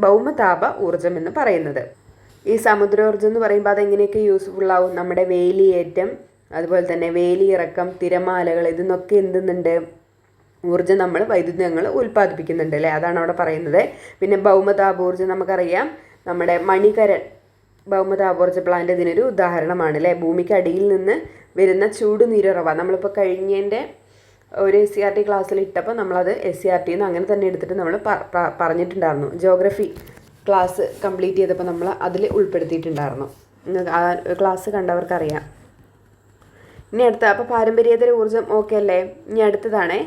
ഭൗമതാപ ഊർജ്ജം എന്ന് പറയുന്നത്. ഈ സമുദ്രോർജ്ജം എന്ന് പറയുമ്പോൾ അതെങ്ങനെയൊക്കെ യൂസ്ഫുൾ ആവും, നമ്മുടെ വേലിയേറ്റം, അതുപോലെ തന്നെ വേലിയിറക്കം, തിരമാലകൾ, ഇതിന്നൊക്കെ എന്തുന്നുണ്ട്, ഊർജ്ജം വൈദ്യുതി ഉൽപ്പാദിപ്പിക്കുന്നുണ്ട് അല്ലേ, അതാണ് അവിടെ പറയുന്നത്. പിന്നെ ഭൗമതാപോർജ്ജം നമുക്കറിയാം, നമ്മുടെ മണികരൺ ഭൗമതാപോർജ്ജ പ്ലാന്റ് ഇതിനൊരു ഉദാഹരണമാണ് അല്ലേ. ഭൂമിക്ക് അടിയിൽ നിന്ന് വരുന്ന ചൂട് നീരുറവ, നമ്മളിപ്പോൾ കഴിഞ്ഞതിൻ്റെ ഒരു SCERT ക്ലാസ്സിൽ ഇട്ടപ്പോൾ നമ്മളത് SCERTയിൽ നിന്ന് അങ്ങനെ തന്നെ എടുത്തിട്ട് നമ്മൾ പറഞ്ഞിട്ടുണ്ടായിരുന്നു. ജോഗ്രഫി ക്ലാസ് കംപ്ലീറ്റ് ചെയ്തപ്പോൾ നമ്മൾ അതിൽ ഉൾപ്പെടുത്തിയിട്ടുണ്ടായിരുന്നു. ആ ക്ലാസ് കണ്ടവർക്കറിയാം. ഇനി അപ്പോൾ പാരമ്പര്യേതര ഊർജ്ജം ഓക്കെ അല്ലേ. ഇനി അടുത്തതാണ്,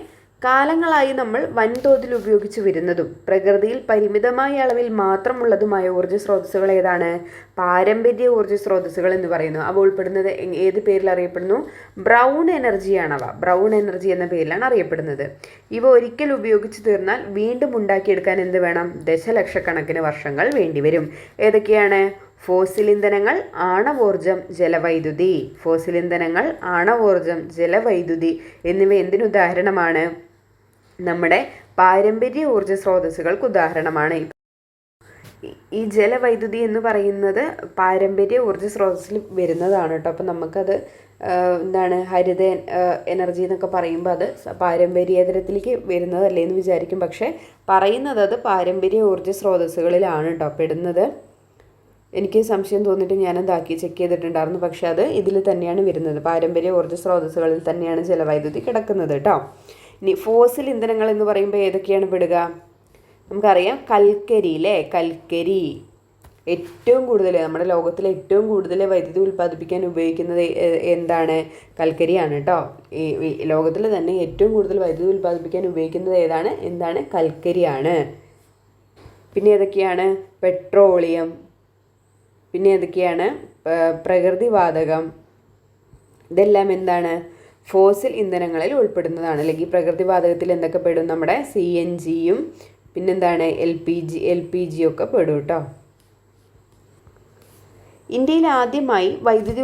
കാലങ്ങളായി നമ്മൾ വൻതോതിൽ ഉപയോഗിച്ചു വരുന്നതും പ്രകൃതിയിൽ പരിമിതമായ അളവിൽ മാത്രമുള്ളതുമായ ഊർജ്ജ സ്രോതസ്സുകൾ ഏതാണ്, പാരമ്പര്യ ഊർജ്ജ സ്രോതസ്സുകൾ എന്ന് പറയുന്നു. അവ ഉൾപ്പെടുന്നത് ഏത് പേരിൽ അറിയപ്പെടുന്നു, ബ്രൗൺ എനർജിയാണവ. ബ്രൗൺ എനർജി എന്ന പേരിലാണ് അറിയപ്പെടുന്നത്. ഇവ ഒരിക്കൽ ഉപയോഗിച്ച് തീർന്നാൽ വീണ്ടും ഉണ്ടാക്കിയെടുക്കാൻ എന്ത് വേണം, ദശലക്ഷക്കണക്കിന് വർഷങ്ങൾ വേണ്ടിവരും. ഏതൊക്കെയാണ്, ഫോസിൽ ഇന്ധനങ്ങൾ, ആണവോർജ്ജം, ജലവൈദ്യുതി. ഫോസിൽ ഇന്ധനങ്ങൾ, ആണവോർജ്ജം, ജലവൈദ്യുതി എന്നിവ എന്തിനുദാഹരണമാണ്, നമ്മുടെ പാരമ്പര്യ ഊർജ്ജ സ്രോതസ്സുകൾക്ക് ഉദാഹരണമാണ്. ഈ ജലവൈദ്യുതി എന്ന് പറയുന്നത് പാരമ്പര്യ ഊർജ്ജ സ്രോതസ്സിൽ വരുന്നതാണ് കേട്ടോ. അപ്പം നമുക്കത് ഹരിത എനർജി എന്നൊക്കെ പറയുമ്പോൾ അത് പാരമ്പര്യേതരത്തിലേക്ക് വരുന്നതല്ലേ എന്ന് വിചാരിക്കും. പക്ഷേ പറയുന്നത് അത് പാരമ്പര്യ ഊർജ്ജ സ്രോതസ്സുകളിലാണ് കേട്ടോ പെടുന്നത്. എനിക്ക് സംശയം തോന്നിയിട്ട് ഞാനതാക്കി ചെക്ക് ചെയ്തിട്ടുണ്ടായിരുന്നു. പക്ഷേ അത് ഇതിൽ തന്നെയാണ് വരുന്നത്, പാരമ്പര്യ ഊർജ്ജ സ്രോതസ്സുകളിൽ തന്നെയാണ് ജലവൈദ്യുതി കിടക്കുന്നത് കേട്ടോ. ഇനി ഫോസിൽ ഇന്ധനങ്ങൾ എന്ന് പറയുമ്പോൾ ഏതൊക്കെയാണ് പെടുക, നമുക്കറിയാം കൽക്കരി അല്ലേ. കൽക്കരി ഏറ്റവും കൂടുതൽ നമ്മുടെ ലോകത്തിലെ ഏറ്റവും കൂടുതൽ വൈദ്യുതി ഉൽപ്പാദിപ്പിക്കാൻ ഉപയോഗിക്കുന്നത് എന്താണ്, കൽക്കരിയാണ് കേട്ടോ. ഈ ലോകത്തിൽ തന്നെ ഏറ്റവും കൂടുതൽ വൈദ്യുതി ഉൽപ്പാദിപ്പിക്കാൻ ഉപയോഗിക്കുന്നത് എന്താണ് കൽക്കരിയാണ്. പിന്നെ ഏതൊക്കെയാണ്, പെട്രോളിയം, പിന്നെ ഏതൊക്കെയാണ്, പ്രകൃതിവാതകം. ഇതെല്ലാം എന്താണ്, ഫോസിൽ ഇന്ധനങ്ങളിൽ ഉൾപ്പെടുന്നതാണ്. അല്ലെങ്കിൽ പ്രകൃതിവാതകത്തിൽ എന്തൊക്കെ പെടും, നമ്മുടെ CNGയും പിന്നെന്താണ് LPG ഒക്കെ പെടും കേട്ടോ. ഇന്ത്യയിൽ ആദ്യമായി വൈദ്യുതി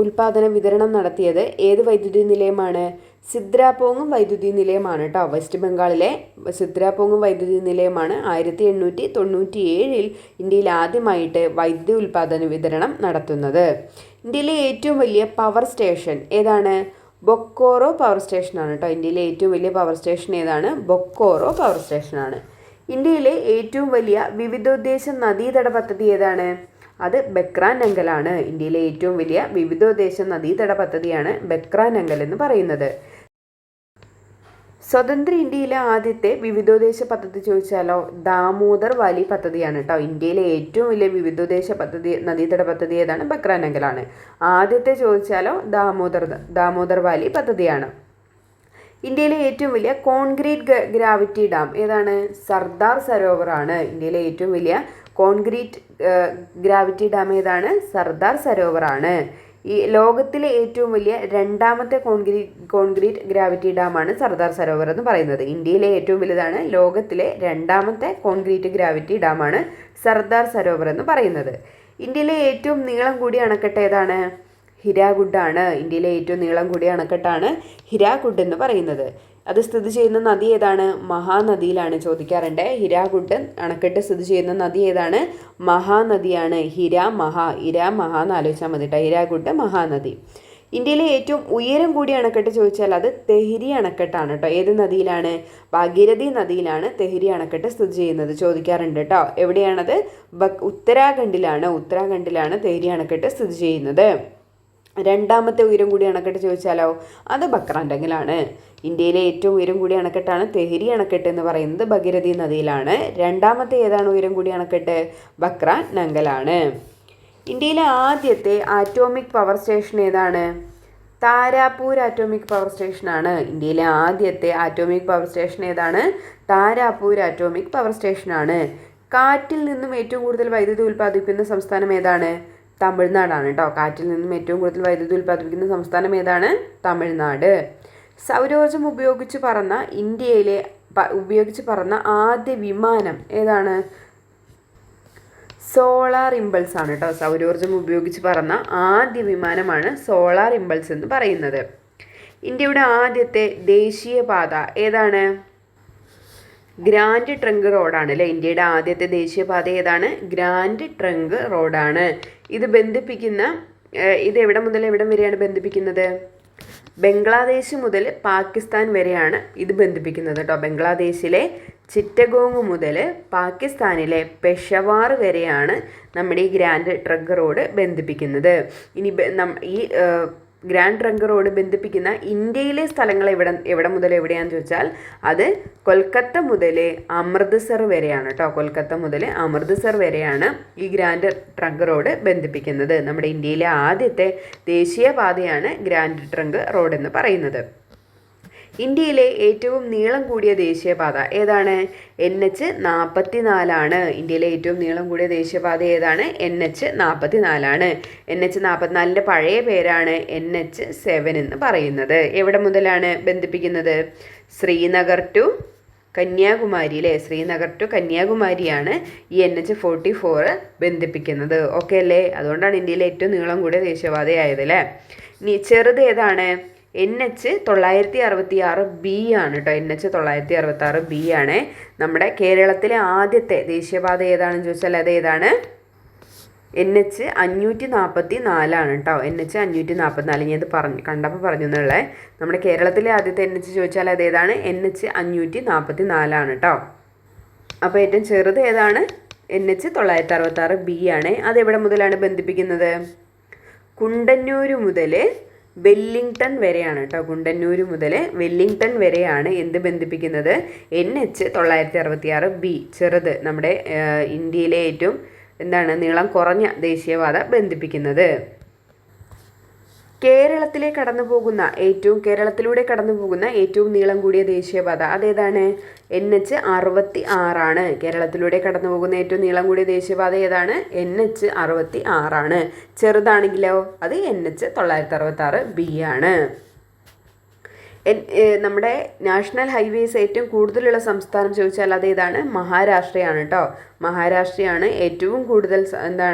ഉൽപാദന വിതരണം നടത്തിയത് ഏത് വൈദ്യുതി നിലയമാണ്, സിദ്രാപോങ്ങും വൈദ്യുതി നിലയമാണ് കേട്ടോ. വെസ്റ്റ് ബംഗാളിലെ സിദ്രാപോങ്ങും വൈദ്യുതി നിലയമാണ് 1897 ഇന്ത്യയിൽ ആദ്യമായിട്ട് വൈദ്യുതി ഉൽപാദന വിതരണം നടത്തുന്നത്. ഇന്ത്യയിലെ ഏറ്റവും വലിയ പവർ സ്റ്റേഷൻ ഏതാണ്, ബൊക്കോറോ പവർ സ്റ്റേഷനാണ് കേട്ടോ. ഇന്ത്യയിലെ ഏറ്റവും വലിയ പവർ സ്റ്റേഷൻ ഏതാണ്, ബൊക്കോറോ പവർ സ്റ്റേഷനാണ്. ഇന്ത്യയിലെ ഏറ്റവും വലിയ വിവിധോദ്ദേശ നദീതട പദ്ധതി ഏതാണ്, അത് ബക്രാനങ്കലാണ്. ഇന്ത്യയിലെ ഏറ്റവും വലിയ വിവിധോദ്ദേശ നദീതട പദ്ധതിയാണ് ബക്രാനങ്കൽ എന്ന് പറയുന്നത്. സ്വതന്ത്ര ഇന്ത്യയിലെ ആദ്യത്തെ വിവിധോദ്ദേശ പദ്ധതി ചോദിച്ചാലോ, ദാമോദർ വാലി പദ്ധതിയാണ് കേട്ടോ. ഇന്ത്യയിലെ ഏറ്റവും വലിയ വിവിധോദ്ദേശ പദ്ധതി നദീതട പദ്ധതി ഏതാണ്, ബക്രാനങ്കലാണ്. ആദ്യത്തെ ചോദിച്ചാലോ ദാമോദർ വാലി പദ്ധതിയാണ്. ഇന്ത്യയിലെ ഏറ്റവും വലിയ കോൺക്രീറ്റ് ഗ്രാവിറ്റി ഡാം ഏതാണ്? സർദാർ സരോവർ ആണ്. ഇന്ത്യയിലെ ഏറ്റവും വലിയ കോൺക്രീറ്റ് ഗ്രാവിറ്റി ഡാം ഏതാണ്? സർദാർ സരോവർ ആണ്. ഈ ലോകത്തിലെ ഏറ്റവും വലിയ രണ്ടാമത്തെ കോൺക്രീറ്റ് ഗ്രാവിറ്റി ഡാമാണ് സർദാർ സരോവർ എന്ന് പറയുന്നത്. ഇന്ത്യയിലെ ഏറ്റവും വലുതാണ്, ലോകത്തിലെ രണ്ടാമത്തെ കോൺക്രീറ്റ് ഗ്രാവിറ്റി ഡാമാണ് സർദാർ സരോവർ എന്ന് പറയുന്നത്. ഇന്ത്യയിലെ ഏറ്റവും നീളം കൂടിയ അണക്കെട്ട് ഏതാണ്? ഹിരാകുഡാണ്. ഇന്ത്യയിലെ ഏറ്റവും നീളം കൂടിയ അണക്കെട്ടാണ് ഹിരാകുഡ് എന്ന് പറയുന്നത്. അത് സ്ഥിതി ചെയ്യുന്ന നദി ഏതാണ്? മഹാനദിയിലാണ്. ചോദിക്കാറുണ്ട്. ഹിരാകുഡ് അണക്കെട്ട് സ്ഥിതി ചെയ്യുന്ന നദി ഏതാണ്? മഹാനദിയാണ്. മഹ എന്ന് ആലോചിച്ചാൽ മതി കേട്ടോ. ഹിരാകുഡ് മഹാനദി. ഇന്ത്യയിലെ ഏറ്റവും ഉയരം കൂടിയ അണക്കെട്ട് ചോദിച്ചാൽ അത് തെഹ്രി അണക്കെട്ടാണ് കേട്ടോ. ഏത് നദിയിലാണ്? ഭാഗീരഥി നദിയിലാണ് തെഹ്രി അണക്കെട്ട് സ്ഥിതി ചെയ്യുന്നത്. ചോദിക്കാറുണ്ട് കേട്ടോ. എവിടെയാണത്? ഉത്തരാഖണ്ഡിലാണ് തെഹ്രി അണക്കെട്ട് സ്ഥിതി ചെയ്യുന്നത്. രണ്ടാമത്തെ ഉയരം കൂടിയ അണക്കെട്ട് ചോദിച്ചാലോ? അത് ബക്രാൻഡങ്കിലാണ്. ഇന്ത്യയിലെ ഏറ്റവും ഉയരം കൂടിയ അണക്കെട്ടാണ് തെഹ്രി അണക്കെട്ട് എന്ന് പറയുന്നത്, ഭഗീരഥി നദിയിലാണ്. രണ്ടാമത്തെ ഏതാണ് ഉയരം കൂടിയ അണക്കെട്ട്? ബക്രാൻഡങ്കിലാണ്. ഇന്ത്യയിലെ ആദ്യത്തെ ആറ്റോമിക് പവർ സ്റ്റേഷൻ ഏതാണ്? താരാപൂർ ആറ്റോമിക് പവർ സ്റ്റേഷനാണ്. ഇന്ത്യയിലെ ആദ്യത്തെ ആറ്റോമിക് പവർ സ്റ്റേഷൻ ഏതാണ്? താരാപൂർ ആറ്റോമിക് പവർ സ്റ്റേഷനാണ്. കാറ്റിൽ നിന്നും ഏറ്റവും കൂടുതൽ വൈദ്യുതി ഉൽപ്പാദിപ്പിക്കുന്ന സംസ്ഥാനം ഏതാണ്? തമിഴ്നാടാണ് കേട്ടോ. കാറ്റിൽ നിന്നും ഏറ്റവും കൂടുതൽ വൈദ്യുതി ഉൽപ്പാദിപ്പിക്കുന്ന സംസ്ഥാനം ഏതാണ്? തമിഴ്നാട്. സൗരോർജ്ജം ഉപയോഗിച്ച് പറന്ന ആദ്യ വിമാനം ഏതാണ്? സോളാർ ഇമ്പൾസ് ആണ് കേട്ടോ. സൗരോർജ്ജം ഉപയോഗിച്ച് പറന്ന ആദ്യ വിമാനമാണ് സോളാർ ഇമ്പൾസ് എന്ന് പറയുന്നത്. ഇന്ത്യയുടെ ആദ്യത്തെ ദേശീയപാത ഏതാണ്? ഗ്രാൻഡ് ട്രങ്ക് റോഡാണ് അല്ലേ. ഇന്ത്യയുടെ ആദ്യത്തെ ദേശീയപാത ഏതാണ്? ഗ്രാൻഡ് ട്രങ്ക് റോഡാണ്. ഇത് എവിടെ മുതൽ എവിടം വരെയാണ് ബന്ധിപ്പിക്കുന്നത്? ബംഗ്ലാദേശ് മുതൽ പാകിസ്ഥാൻ വരെയാണ് ഇത് ബന്ധിപ്പിക്കുന്നത് കേട്ടോ. ബംഗ്ലാദേശിലെ ചിറ്റഗോങ് മുതൽ പാകിസ്ഥാനിലെ പെഷവാർ വരെയാണ് നമ്മുടെ ഈ ഗ്രാൻഡ് ട്രങ്ക് റോഡ് ബന്ധിപ്പിക്കുന്നത്. ഇനി ഈ ഗ്രാൻഡ് ട്രങ്ക് റോഡ് ബന്ധിപ്പിക്കുന്ന ഇന്ത്യയിലെ സ്ഥലങ്ങൾ എവിടെ മുതൽ എവിടെയാണെന്ന് ചോദിച്ചാൽ അത് കൊൽക്കത്ത മുതൽ അമൃത്സർ വരെയാണ് കേട്ടോ. കൊൽക്കത്ത മുതൽ അമൃത്സർ വരെയാണ് ഈ ഗ്രാൻഡ് ട്രങ്ക് റോഡ് ബന്ധിപ്പിക്കുന്നത്. നമ്മുടെ ഇന്ത്യയിലെ ആദ്യത്തെ ദേശീയപാതയാണ് ഗ്രാൻഡ് ട്രങ്ക് റോഡ് എന്ന് പറയുന്നത്. ഇന്ത്യയിലെ ഏറ്റവും നീളം കൂടിയ ദേശീയപാത ഏതാണ്? NH-44 ആണ്. ഇന്ത്യയിലെ ഏറ്റവും നീളം കൂടിയ ദേശീയപാത ഏതാണ്? NH-44 NH-44 പഴയ പേരാണ് NH-7 എന്ന് പറയുന്നത്. എവിടെ മുതലാണ് ബന്ധിപ്പിക്കുന്നത്? ശ്രീനഗർ ടു കന്യാകുമാരി അല്ലേ. ശ്രീനഗർ ടു കന്യാകുമാരിയാണ് ഈ NH-44 ബന്ധിപ്പിക്കുന്നത്. ഓക്കെ അല്ലേ. അതുകൊണ്ടാണ് ഇന്ത്യയിലെ ഏറ്റവും നീളം കൂടിയ ദേശീയപാതയായത് അല്ലേ. ഇനി ചെറുത് ഏതാണ്? NH-966B ആണ് കേട്ടോ. NH-966B ആണ്. നമ്മുടെ കേരളത്തിലെ ആദ്യത്തെ ദേശീയപാത ഏതാണെന്ന് ചോദിച്ചാൽ അത് ഏതാണ്? NH-544 ആണ് കേട്ടോ. NH-544 ഞാൻ ഇത് കണ്ടപ്പോൾ പറഞ്ഞു എന്നുള്ളത്. നമ്മുടെ കേരളത്തിലെ ആദ്യത്തെ NH ചോദിച്ചാൽ അത് ഏതാണ്? NH-544 ആണ് കേട്ടോ. അപ്പോൾ ഏറ്റവും ചെറുത് ഏതാണ്? NH-966B ആണ്. അതെവിടെ മുതലാണ് ബന്ധിപ്പിക്കുന്നത്? കുണ്ടന്നൂർ മുതൽ വെല്ലിംഗ്ടൺ വരെയാണ് കേട്ടോ. കുണ്ടന്നൂർ മുതൽ വെല്ലിംഗ്ടൺ വരെയാണ് എന്ത് ബന്ധിപ്പിക്കുന്നത്? NH-966B ചെറുത്, നമ്മുടെ ഇന്ത്യയിലെ ഏറ്റവും നീളം കുറഞ്ഞ ദേശീയപാത ബന്ധിപ്പിക്കുന്നത്. കേരളത്തിലൂടെ കടന്നു പോകുന്ന ഏറ്റവും നീളം കൂടിയ ദേശീയപാത അതേതാണ്? NH-66 ആണ്. കേരളത്തിലൂടെ കടന്നു പോകുന്ന ഏറ്റവും നീളം കൂടിയ ദേശീയപാത ഏതാണ്? NH-66 ആണ്. ചെറുതാണെങ്കിലോ അത് NH-966B ആണ്. നമ്മുടെ നാഷണൽ ഹൈവേസ് ഏറ്റവും കൂടുതലുള്ള സംസ്ഥാനം ചോദിച്ചാൽ അതേതാണ്? മഹാരാഷ്ട്രയാണ് കേട്ടോ. മഹാരാഷ്ട്രയാണ് ഏറ്റവും കൂടുതൽ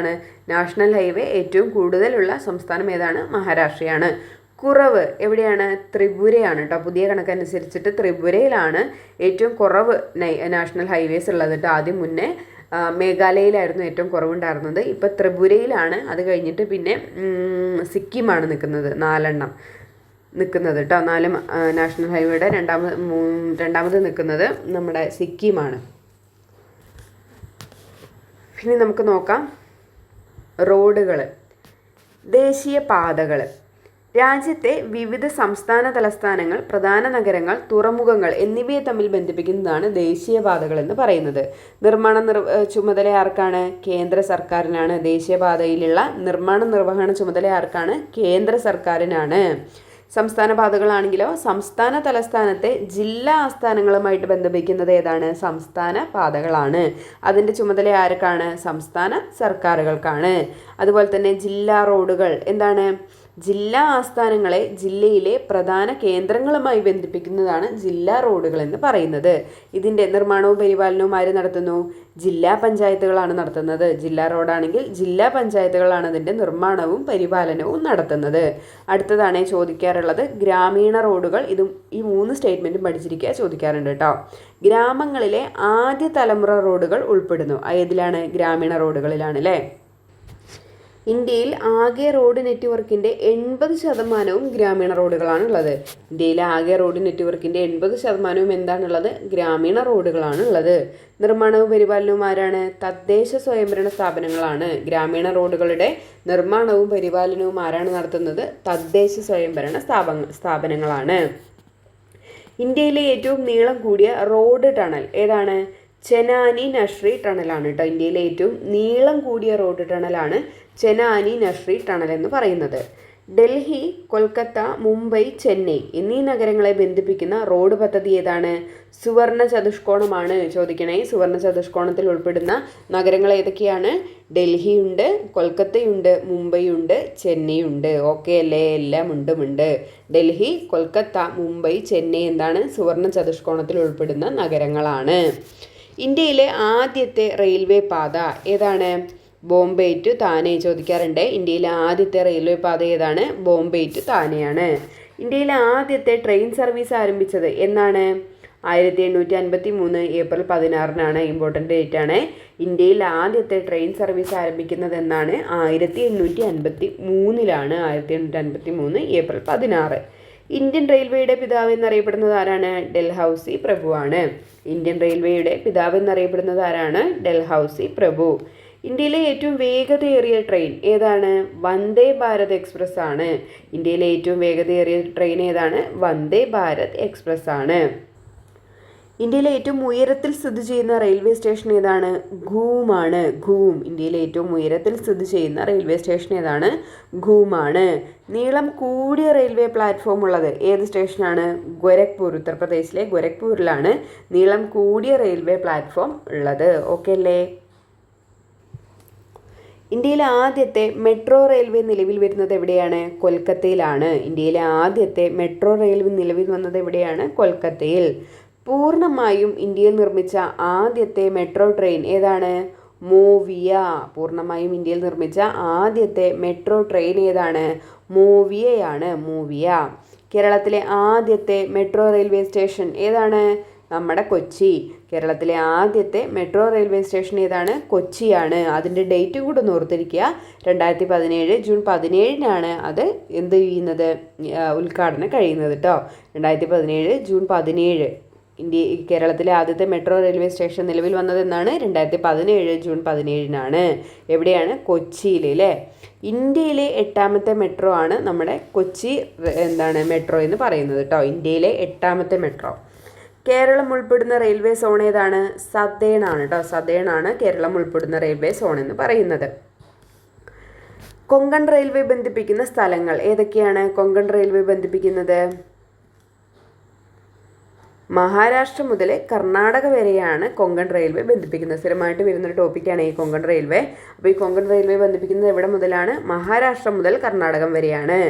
നാഷണൽ ഹൈവേ ഏറ്റവും കൂടുതലുള്ള സംസ്ഥാനം ഏതാണ്? മഹാരാഷ്ട്രയാണ്. കുറവ് എവിടെയാണ്? ത്രിപുരയാണ് കേട്ടോ. പുതിയ കണക്കനുസരിച്ചിട്ട് ത്രിപുരയിലാണ് ഏറ്റവും കുറവ് നാഷണൽ ഹൈവേസ് ഉള്ളത് കേട്ടോ. ആദ്യം മുന്നേ മേഘാലയയിലായിരുന്നു ഏറ്റവും കുറവുണ്ടായിരുന്നത്. ഇപ്പോൾ ത്രിപുരയിലാണ്. അത് കഴിഞ്ഞിട്ട് പിന്നെ സിക്കിമാണ് നിൽക്കുന്നത്. 4 നിൽക്കുന്നത് കേട്ടോ. 4 നാഷണൽ ഹൈവേയുടെ രണ്ടാമത് നിൽക്കുന്നത് നമ്മുടെ സിക്കിമാണ്. പിന്നെ നമുക്ക് നോക്കാം റോഡുകൾ, ദേശീയപാതകൾ. രാജ്യത്തെ വിവിധ സംസ്ഥാന തലസ്ഥാനങ്ങൾ, പ്രധാന നഗരങ്ങൾ, തുറമുഖങ്ങൾ എന്നിവയെ തമ്മിൽ ബന്ധിപ്പിക്കുന്നതാണ് ദേശീയപാതകൾ എന്ന് പറയുന്നത്. ചുമതല ആർക്കാണ്? കേന്ദ്ര സർക്കാരിനാണ്. ദേശീയപാതയിലുള്ള നിർമ്മാണ നിർവഹണ ചുമതല ആർക്കാണ്? കേന്ദ്ര സർക്കാരിനാണ്. സംസ്ഥാന പാതകളാണെങ്കിലോ സംസ്ഥാന തലസ്ഥാനത്തെ ജില്ലാ ആസ്ഥാനങ്ങളുമായിട്ട് ബന്ധിപ്പിക്കുന്നത് ഏതാണ്? സംസ്ഥാന പാതകളാണ്. അതിൻ്റെ ചുമതല ആർക്കാണ്? സംസ്ഥാന സർക്കാരുകൾക്കാണ്. അതുപോലെ തന്നെ ജില്ലാ റോഡുകൾ എന്താണ്? ജില്ലാ ആസ്ഥാനങ്ങളെ ജില്ലയിലെ പ്രധാന കേന്ദ്രങ്ങളുമായി ബന്ധിപ്പിക്കുന്നതാണ് ജില്ലാ റോഡുകൾ എന്ന് പറയുന്നത്. ഇതിൻ്റെ നിർമ്മാണവും പരിപാലനവും ആര് നടത്തുന്നു? ജില്ലാ പഞ്ചായത്തുകളാണ് നടത്തുന്നത്. ജില്ലാ റോഡാണെങ്കിൽ ജില്ലാ പഞ്ചായത്തുകളാണ് അതിൻ്റെ നിർമ്മാണവും പരിപാലനവും നടത്തുന്നത്. അടുത്തതാണ് ചോദിക്കാറുള്ളത് ഗ്രാമീണ റോഡുകൾ. ഇതും ഈ 3 സ്റ്റേറ്റ്മെൻറ്റും പഠിച്ചിരിക്കുക, ചോദിക്കാറുണ്ട് കേട്ടോ. ഗ്രാമങ്ങളിലെ ആദ്യ തലമുറ റോഡുകൾ ഉൾപ്പെടുന്നു. ഏതിലാണ്? ഗ്രാമീണ റോഡുകളിലാണ് അല്ലേ. ഇന്ത്യയിൽ ആകെ റോഡ് നെറ്റ്വർക്കിൻ്റെ 80% ഗ്രാമീണ റോഡുകളാണ് ഉള്ളത്. ഇന്ത്യയിലെ ആകെ റോഡ് നെറ്റ്വർക്കിൻ്റെ 80% എന്താണുള്ളത്? ഗ്രാമീണ റോഡുകളാണ് ഉള്ളത്. നിർമ്മാണവും പരിപാലനവും ആരാണ്? തദ്ദേശ സ്വയംഭരണ സ്ഥാപനങ്ങളാണ്. ഗ്രാമീണ റോഡുകളുടെ നിർമ്മാണവും പരിപാലനവും ആരാണ് നടത്തുന്നത്? തദ്ദേശ സ്വയംഭരണ സ്ഥാപനങ്ങളാണ്. ഇന്ത്യയിലെ ഏറ്റവും നീളം കൂടിയ റോഡ് ടണൽ ഏതാണ്? ചെനാനി നഷ്രി ടണലാണ് കേട്ടോ. ഇന്ത്യയിലെ ഏറ്റവും നീളം കൂടിയ റോഡ് ടണലാണ് ചെനാനി നഷ്രി ടണൽ എന്ന് പറയുന്നത്. ഡൽഹി, കൊൽക്കത്ത, മുംബൈ, ചെന്നൈ എന്നീ നഗരങ്ങളെ ബന്ധിപ്പിക്കുന്ന റോഡ് പദ്ധതി ഏതാണ്? സുവർണ ചതുഷ്കോണമാണ്. ചോദിക്കണേ, സുവർണ ചതുഷ്കോണത്തിൽ ഉൾപ്പെടുന്ന നഗരങ്ങൾ ഏതൊക്കെയാണ്? ഡൽഹിയുണ്ട്, കൊൽക്കത്തയുണ്ട്, മുംബൈയുണ്ട്, ചെന്നൈയുണ്ട്. ഓക്കെ അല്ലേ? എല്ലാം ഉണ്ട്. ഡൽഹി, കൊൽക്കത്ത, മുംബൈ, ചെന്നൈ എന്താണ്? സുവർണ ചതുഷ്കോണത്തിൽ ഉൾപ്പെടുന്ന നഗരങ്ങളാണ്. ഇന്ത്യയിലെ ആദ്യത്തെ റെയിൽവേ പാത ഏതാണ്? ബോംബെ ടു താനെ ചോദിക്കാറുണ്ട്. ഇന്ത്യയിലെ ആദ്യത്തെ റെയിൽവേ പാത ഏതാണ്? ബോംബെ ടു താനെയാണ്. ഇന്ത്യയിലെ ആദ്യത്തെ ട്രെയിൻ സർവീസ് ആരംഭിച്ചത് എന്നാണ്? 1853 ഏപ്രിൽ 16 ഇമ്പോർട്ടൻ്റ് ഡേറ്റ് ആണ്. ഇന്ത്യയിൽ ആദ്യത്തെ ട്രെയിൻ സർവീസ് ആരംഭിക്കുന്നത് എന്നാണ്? 1853 1853 ഏപ്രിൽ 16. ഇന്ത്യൻ റെയിൽവേയുടെ പിതാവ് എന്നറിയപ്പെടുന്നത് ആരാണ്? ഡൽഹൌസി പ്രഭുവാണ്. ഇന്ത്യൻ റെയിൽവേയുടെ പിതാവ് എന്നറിയപ്പെടുന്നത് ആരാണ്? ഡൽഹൌസി പ്രഭു. ഇന്ത്യയിലെ ഏറ്റവും വേഗതയേറിയ ട്രെയിൻ ഏതാണ്? വന്ദേ ഭാരത് എക്സ്പ്രസ് ആണ്. ഇന്ത്യയിലെ ഏറ്റവും വേഗതയേറിയ ട്രെയിൻ ഏതാണ്? വന്ദേ ഭാരത് എക്സ്പ്രസ് ആണ്. ഇന്ത്യയിലെ ഏറ്റവും ഉയരത്തിൽ സ്ഥിതി ചെയ്യുന്ന റെയിൽവേ സ്റ്റേഷൻ ഏതാണ്? ഘൂമാണ്. ഘൂം. ഇന്ത്യയിലെ ഏറ്റവും ഉയരത്തിൽ സ്ഥിതി ചെയ്യുന്ന റെയിൽവേ സ്റ്റേഷൻ ഏതാണ്? ഘൂമാണ്. നീളം കൂടിയ റെയിൽവേ പ്ലാറ്റ്ഫോം ഉള്ളത് ഏത് സ്റ്റേഷനാണ്? ഗോരഖ്പൂർ. ഉത്തർപ്രദേശിലെ ഗോരഖ്പൂരിലാണ് നീളം കൂടിയ റെയിൽവേ പ്ലാറ്റ്ഫോം ഉള്ളത്. ഓക്കെ അല്ലേ? ഇന്ത്യയിലെ ആദ്യത്തെ മെട്രോ റെയിൽവേ നിലവിൽ വരുന്നത് എവിടെയാണ്? കൊൽക്കത്തയിലാണ്. ഇന്ത്യയിലെ ആദ്യത്തെ മെട്രോ റെയിൽവേ നിലവിൽ വന്നത് എവിടെയാണ്? കൊൽക്കത്തയിൽ. പൂർണ്ണമായും ഇന്ത്യയിൽ നിർമ്മിച്ച ആദ്യത്തെ മെട്രോ ട്രെയിൻ ഏതാണ്? മോവിയ. പൂർണ്ണമായും ഇന്ത്യയിൽ നിർമ്മിച്ച ആദ്യത്തെ മെട്രോ ട്രെയിൻ ഏതാണ്? മോവിയയാണ്. മോവിയ. കേരളത്തിലെ ആദ്യത്തെ മെട്രോ റെയിൽവേ സ്റ്റേഷൻ ഏതാണ്? നമ്മുടെ കൊച്ചി. കേരളത്തിലെ ആദ്യത്തെ മെട്രോ റെയിൽവേ സ്റ്റേഷൻ ഏതാണ്? കൊച്ചിയാണ്. അതിൻ്റെ ഡേറ്റ് കൂടെ ഒന്ന് ഓർത്തിരിക്കുക. 2017 ജൂൺ 17 അത് എന്ത് ചെയ്യുന്നത്? ഉദ്ഘാടനം കഴിയുന്നത് കേട്ടോ. 2017 ജൂൺ 17 കേരളത്തിലെ ആദ്യത്തെ മെട്രോ റെയിൽവേ സ്റ്റേഷൻ നിലവിൽ വന്നതെന്നാണ്? 2017 ജൂൺ 17 എവിടെയാണ്? കൊച്ചിയിൽ അല്ലേ. ഇന്ത്യയിലെ 8ാമത്തെ മെട്രോ ആണ് നമ്മുടെ കൊച്ചി മെട്രോ എന്ന് പറയുന്നത് കേട്ടോ. ഇന്ത്യയിലെ 8ാമത്തെ മെട്രോ. കേരളം ഉൾപ്പെടുന്ന റെയിൽവേ സോൺ ഏതാണ്? സതേൺ ആണ് കേട്ടോ. സതേൺ ആണ് കേരളം ഉൾപ്പെടുന്ന റെയിൽവേ സോൺ എന്ന് പറയുന്നത്. കൊങ്കൺ റെയിൽവേ ബന്ധിപ്പിക്കുന്ന സ്ഥലങ്ങൾ ഏതൊക്കെയാണ്? കൊങ്കൺ റെയിൽവേ ബന്ധിപ്പിക്കുന്നത് മഹാരാഷ്ട്ര മുതൽ കർണാടക വരെയാണ് കൊങ്കൺ റെയിൽവേ ബന്ധിപ്പിക്കുന്നത്. സ്ഥിരമായിട്ട് വരുന്നൊരു ടോപ്പിക്കാണ് ഈ കൊങ്കൺ റെയിൽവേ. അപ്പോൾ ഈ കൊങ്കൺ റെയിൽവേ ബന്ധിപ്പിക്കുന്നത് എവിടെ മുതലാണ്? മഹാരാഷ്ട്ര മുതൽ കർണാടകം വരെയാണ്.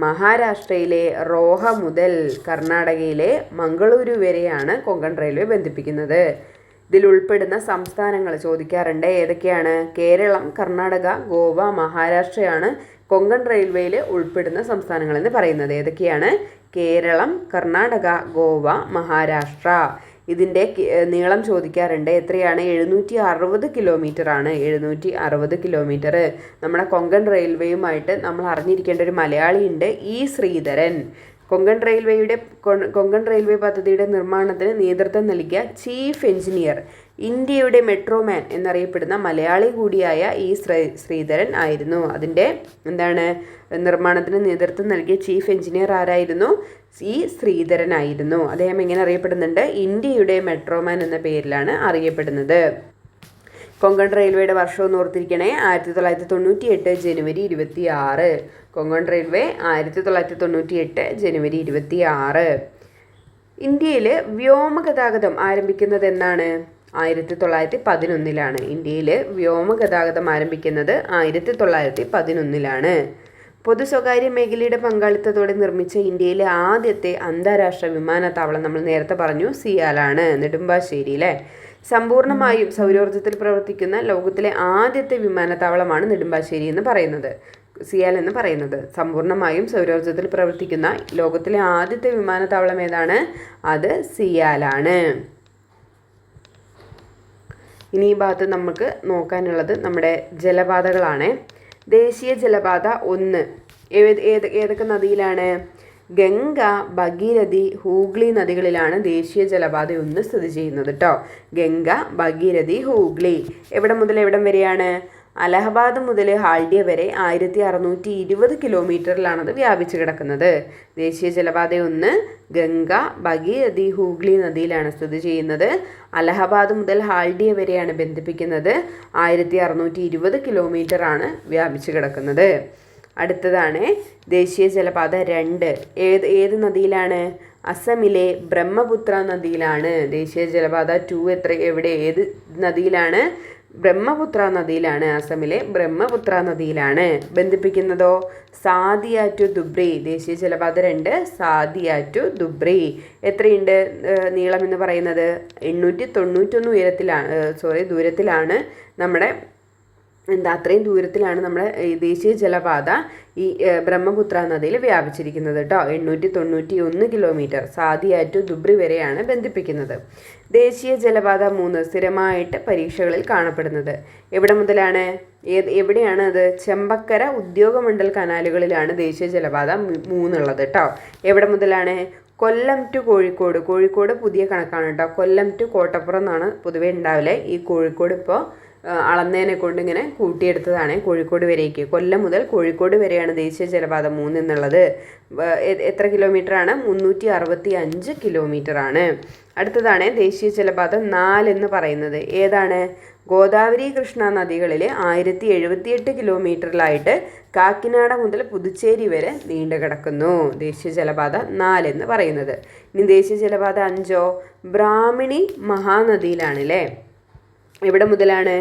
മഹാരാഷ്ട്രയിലെ റോഹ മുതൽ കർണാടകയിലെ മംഗളൂരു വരെയാണ് കൊങ്കൺ റെയിൽവേ ബന്ധിപ്പിക്കുന്നത്. ഇതിൽ ഉൾപ്പെടുന്ന സംസ്ഥാനങ്ങൾ ചോദിക്കാറുണ്ട്. ഏതൊക്കെയാണ്? കേരളം, കർണാടക, ഗോവ, മഹാരാഷ്ട്രയാണ് കൊങ്കൺ റെയിൽവേയിൽ ഉൾപ്പെടുന്ന സംസ്ഥാനങ്ങൾ എന്ന് പറയുന്നത്. ഏതൊക്കെയാണ്? കേരളം, കർണാടക, ഗോവ, മഹാരാഷ്ട്ര. ഇതിൻ്റെ നീളം ചോദിക്കാറുണ്ട്. എത്രയാണ്? 760 കിലോമീറ്റർ ആണ്. 760 കിലോമീറ്റർ. നമ്മുടെ കൊങ്കൺ റെയിൽവേയുമായിട്ട് നമ്മൾ അറിഞ്ഞിരിക്കേണ്ട ഒരു മലയാളിയുണ്ട്, ഇ ശ്രീധരൻ. കൊങ്കൺ റെയിൽവേ പദ്ധതിയുടെ നിർമ്മാണത്തിന് നേതൃത്വം നൽകിയ ചീഫ് എഞ്ചിനീയർ, ഇന്ത്യയുടെ മെട്രോമാൻ എന്നറിയപ്പെടുന്ന മലയാളി കൂടിയായ ഇ ശ്രീധരൻ ആയിരുന്നു. അതിൻ്റെ നിർമ്മാണത്തിന് നേതൃത്വം നൽകിയ ചീഫ് എഞ്ചിനീയർ ആരായിരുന്നു? ഇ ശ്രീധരൻ ആയിരുന്നു. അദ്ദേഹം എങ്ങനെ അറിയപ്പെടുന്നുണ്ട്? ഇന്ത്യയുടെ മെട്രോമാൻ എന്ന പേരിലാണ് അറിയപ്പെടുന്നത്. കൊങ്കൺ റെയിൽവേയുടെ വർഷം ഒന്ന് ഓർത്തിരിക്കണേ, 1998 ജനുവരി 26. കൊങ്കൺ റെയിൽവേ 1998 ജനുവരി 26. ഇന്ത്യയിൽ വ്യോമഗതാഗതം ആരംഭിക്കുന്നത് എന്നാണ്? 1911. ഇന്ത്യയിൽ വ്യോമഗതാഗതം ആരംഭിക്കുന്നത് 1911. പൊതു സ്വകാര്യ മേഖലയുടെ പങ്കാളിത്തത്തോടെ നിർമ്മിച്ച ഇന്ത്യയിലെ ആദ്യത്തെ അന്താരാഷ്ട്ര വിമാനത്താവളം നമ്മൾ നേരത്തെ പറഞ്ഞു സിയാലാണ്, നെടുമ്പാശ്ശേരിയിലെ. സമ്പൂർണ്ണമായും സൗരോർജ്ജത്തിൽ പ്രവർത്തിക്കുന്ന ലോകത്തിലെ ആദ്യത്തെ വിമാനത്താവളമാണ് നെടുമ്പാശ്ശേരി എന്ന് പറയുന്നത്, സിയാൽ എന്ന് പറയുന്നത്. സമ്പൂർണ്ണമായും സൗരോർജ്ജത്തിൽ പ്രവർത്തിക്കുന്ന ലോകത്തിലെ ആദ്യത്തെ വിമാനത്താവളം ഏതാണ്? അത് സിയാലാണ്. ഇനി ഈ ഭാഗത്ത് നമുക്ക് നോക്കാനുള്ളത് നമ്മുടെ ജലപാതകളാണ്. ദേശീയ ജലപാത 1 ഏതൊക്കെ നദിയിലാണ്? ഗംഗ, ഭഗീരഥി, ഹൂഗ്ലി നദികളിലാണ് ദേശീയ ജലപാത 1 സ്ഥിതി ചെയ്യുന്നത് കേട്ടോ. ഗംഗ, ഭഗീരഥി, ഹൂഗ്ലി. എവിടെ മുതൽ എവിടം വരെയാണ്? അലഹബാദ് മുതൽ ഹാൽഡിയ വരെ 1620 കിലോമീറ്ററിലാണത് വ്യാപിച്ചു കിടക്കുന്നത്. ദേശീയ ജലപാത 1 ഗംഗ, ഭഗീരഥി, ഹൂഗ്ലി നദിയിലാണ് സ്ഥിതി ചെയ്യുന്നത്. അലഹബാദ് മുതൽ ഹാൽഡിയ വരെയാണ് ബന്ധിപ്പിക്കുന്നത്. 1620 കിലോമീറ്ററാണ് വ്യാപിച്ചു കിടക്കുന്നത്. അടുത്തതാണ് ദേശീയ ജലപാത 2. ഏത് നദിയിലാണ്? അസമിലെ ബ്രഹ്മപുത്ര നദിയിലാണ്. ദേശീയ ജലപാത 2 ഏത് നദിയിലാണ്? ബ്രഹ്മപുത്ര നദിയിലാണ്. അസമിലെ ബ്രഹ്മപുത്ര നദിയിലാണ്. ബന്ധിപ്പിക്കുന്നതോ? സാദിയ ടു ദുബ്രി. ദേശീയ ജലപാത 2 സാദിയ ടു ദുബ്രി. എത്രയുണ്ട് നീളം എന്ന് പറയുന്നത്? 891 ദൂരത്തിലാണ് നമ്മുടെ അത്രയും ദൂരത്തിലാണ് നമ്മുടെ ദേശീയ ജലപാത ഈ ബ്രഹ്മപുത്ര നദിയിൽ വ്യാപിച്ചിരിക്കുന്നത് കേട്ടോ. 891 കിലോമീറ്റർ സാദിയ ടു ദുബ്രി വരെയാണ് ബന്ധിപ്പിക്കുന്നത്. ദേശീയ ജലപാത 3 സ്ഥിരമായിട്ട് പരീക്ഷകളിൽ കാണപ്പെടുന്നത് എവിടെ മുതലാണ്? എവിടെയാണ് അത്? ചെമ്പക്കര ഉദ്യോഗമണ്ഡൽ കനാലുകളിലാണ് ദേശീയ ജലപാത 3 ഉള്ളത് കേട്ടോ. എവിടെ മുതലാണ്? കൊല്ലം ടു കോഴിക്കോട്. കോഴിക്കോട് പുതിയ കണക്കാണ് കേട്ടോ. കൊല്ലം ടു കോട്ടപ്പുറം എന്നാണ് പൊതുവേ ഉണ്ടാവില്ലേ. ഈ കോഴിക്കോട് ഇപ്പോൾ അളന്നതിനെ കൊണ്ട് ഇങ്ങനെ കൂട്ടിയെടുത്തതാണ് കോഴിക്കോട് വരേക്ക്. കൊല്ലം മുതൽ കോഴിക്കോട് വരെയാണ് ദേശീയ ജലപാത 3 എന്നുള്ളത്. എത്ര കിലോമീറ്ററാണ്? 365 കിലോമീറ്ററാണ്. അടുത്തതാണ് ദേശീയ ജലപാത 4 എന്ന് പറയുന്നത്. ഏതാണ്? ഗോദാവരി കൃഷ്ണ നദികളിൽ 1078 കിലോമീറ്ററിലായിട്ട് കാക്കിനാട മുതൽ പുതുച്ചേരി വരെ നീണ്ടു കിടക്കുന്നു. ദേശീയ ജലപാത 4 എന്ന് പറയുന്നത്. ഇനി ദേശീയ ജലപാത 5 ബ്രാഹ്മിണി മഹാനദിയിലാണ് അല്ലേ. എവിടെ മുതലാണ്?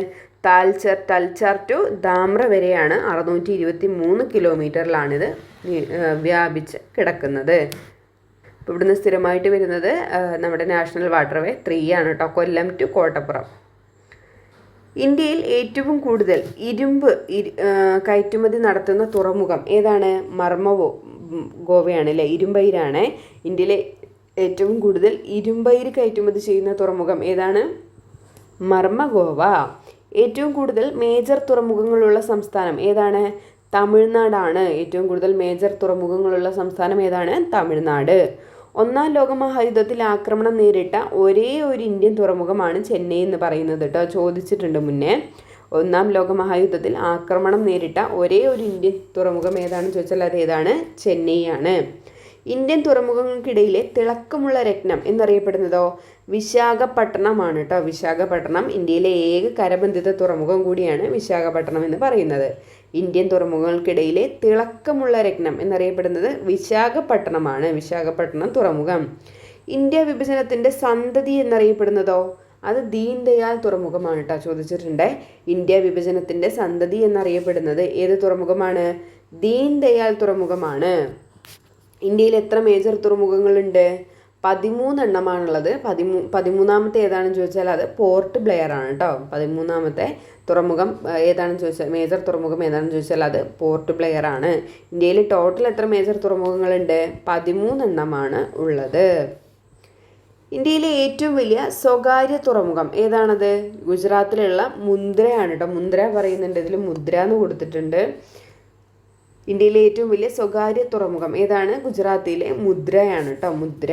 തൽച്ചാർ ടു ധാമ്ര വരെയാണ്. 623 കിലോമീറ്ററിലാണിത് വ്യാപിച്ച് കിടക്കുന്നത്. ഇപ്പോൾ ഇവിടുന്ന് സ്ഥിരമായിട്ട് വരുന്നത് നമ്മുടെ നാഷണൽ വാട്ടർവേ 3 ആണ് കേട്ടോ. കൊല്ലം ടു കോട്ടപ്പുറം. ഇന്ത്യയിൽ ഏറ്റവും കൂടുതൽ ഇരുമ്പ് കയറ്റുമതി നടത്തുന്ന തുറമുഖം ഏതാണ്? ഗോവയാണ് അല്ലേ. ഇരുമ്പയിരാണ്. ഇന്ത്യയിലെ ഏറ്റവും കൂടുതൽ ഇരുമ്പയിര് കയറ്റുമതി ചെയ്യുന്ന തുറമുഖം ഏതാണ്? ഗോവ. ഏറ്റവും കൂടുതൽ മേജർ തുറമുഖങ്ങളുള്ള സംസ്ഥാനം ഏതാണ്? തമിഴ്നാടാണ്. ഏറ്റവും കൂടുതൽ മേജർ തുറമുഖങ്ങളുള്ള സംസ്ഥാനം ഏതാണ്? തമിഴ്നാട്. 1-ാം ലോകമഹായുദ്ധത്തിൽ ആക്രമണം നേരിട്ട ഒരേ ഒരു ഇന്ത്യൻ തുറമുഖമാണ് ചെന്നൈ എന്ന് പറയുന്നത് കേട്ടോ. ചോദിച്ചിട്ടുണ്ട് മുന്നേ. 1-ാം ലോകമഹായുദ്ധത്തിൽ ആക്രമണം നേരിട്ട ഒരേ ഒരു ഇന്ത്യൻ തുറമുഖം ഏതാണെന്ന് ചോദിച്ചാൽ അത് ഏതാണ്? ചെന്നൈയാണ്. ഇന്ത്യൻ തുറമുഖങ്ങൾക്കിടയിലെ തിളക്കമുള്ള രത്നം എന്നറിയപ്പെടുന്നതോ? വിശാഖപട്ടണമാണ് കേട്ടോ. വിശാഖപട്ടണം ഇന്ത്യയിലെ ഏക കരബന്ധിത തുറമുഖം കൂടിയാണ് വിശാഖപട്ടണം എന്ന് പറയുന്നത്. ഇന്ത്യൻ തുറമുഖങ്ങൾക്കിടയിലെ തിളക്കമുള്ള രത്നം എന്നറിയപ്പെടുന്നത് വിശാഖപട്ടണമാണ്. വിശാഖപട്ടണം തുറമുഖം. ഇന്ത്യ വിഭജനത്തിൻ്റെ സന്തതി എന്നറിയപ്പെടുന്നതോ? അത് ദീൻ ദയാൽ തുറമുഖമാണ് കേട്ടോ. ചോദിച്ചിട്ടുണ്ട്. ഇന്ത്യ വിഭജനത്തിൻ്റെ സന്തതി എന്നറിയപ്പെടുന്നത് ഏത് തുറമുഖമാണ്? ദീൻ ദയാൽ തുറമുഖമാണ്. ഇന്ത്യയിൽ എത്ര മേജർ തുറമുഖങ്ങളുണ്ട്? 13 എണ്ണമാണുള്ളത്. 13ാമത്തെ ഏതാണെന്ന് ചോദിച്ചാൽ അത് പോർട്ട് ബ്ലെയർ ആണ് കേട്ടോ. 13ാമത്തെ തുറമുഖം ഏതാണെന്ന് ചോദിച്ചാൽ മേജർ തുറമുഖം ഏതാണെന്ന് ചോദിച്ചാൽ അത് പോർട്ട് ബ്ലെയർ ആണ്. ഇന്ത്യയിൽ ടോട്ടൽ എത്ര മേജർ തുറമുഖങ്ങളുണ്ട്? 13 എണ്ണമാണ് ഉള്ളത്. ഇന്ത്യയിലെ ഏറ്റവും വലിയ സ്വകാര്യ തുറമുഖം ഏതാണത്? ഗുജറാത്തിലുള്ള മുന്ദ്രയാണ് കേട്ടോ. മുന്ദ്ര പറയുന്നുണ്ട്, ഇതിൽ മുദ്ര എന്ന് കൊടുത്തിട്ടുണ്ട്. ഇന്ത്യയിലെ ഏറ്റവും വലിയ സ്വകാര്യ തുറമുഖം ഏതാണ്? ഗുജറാത്തിലെ മുദ്രയാണ് കേട്ടോ. മുദ്ര.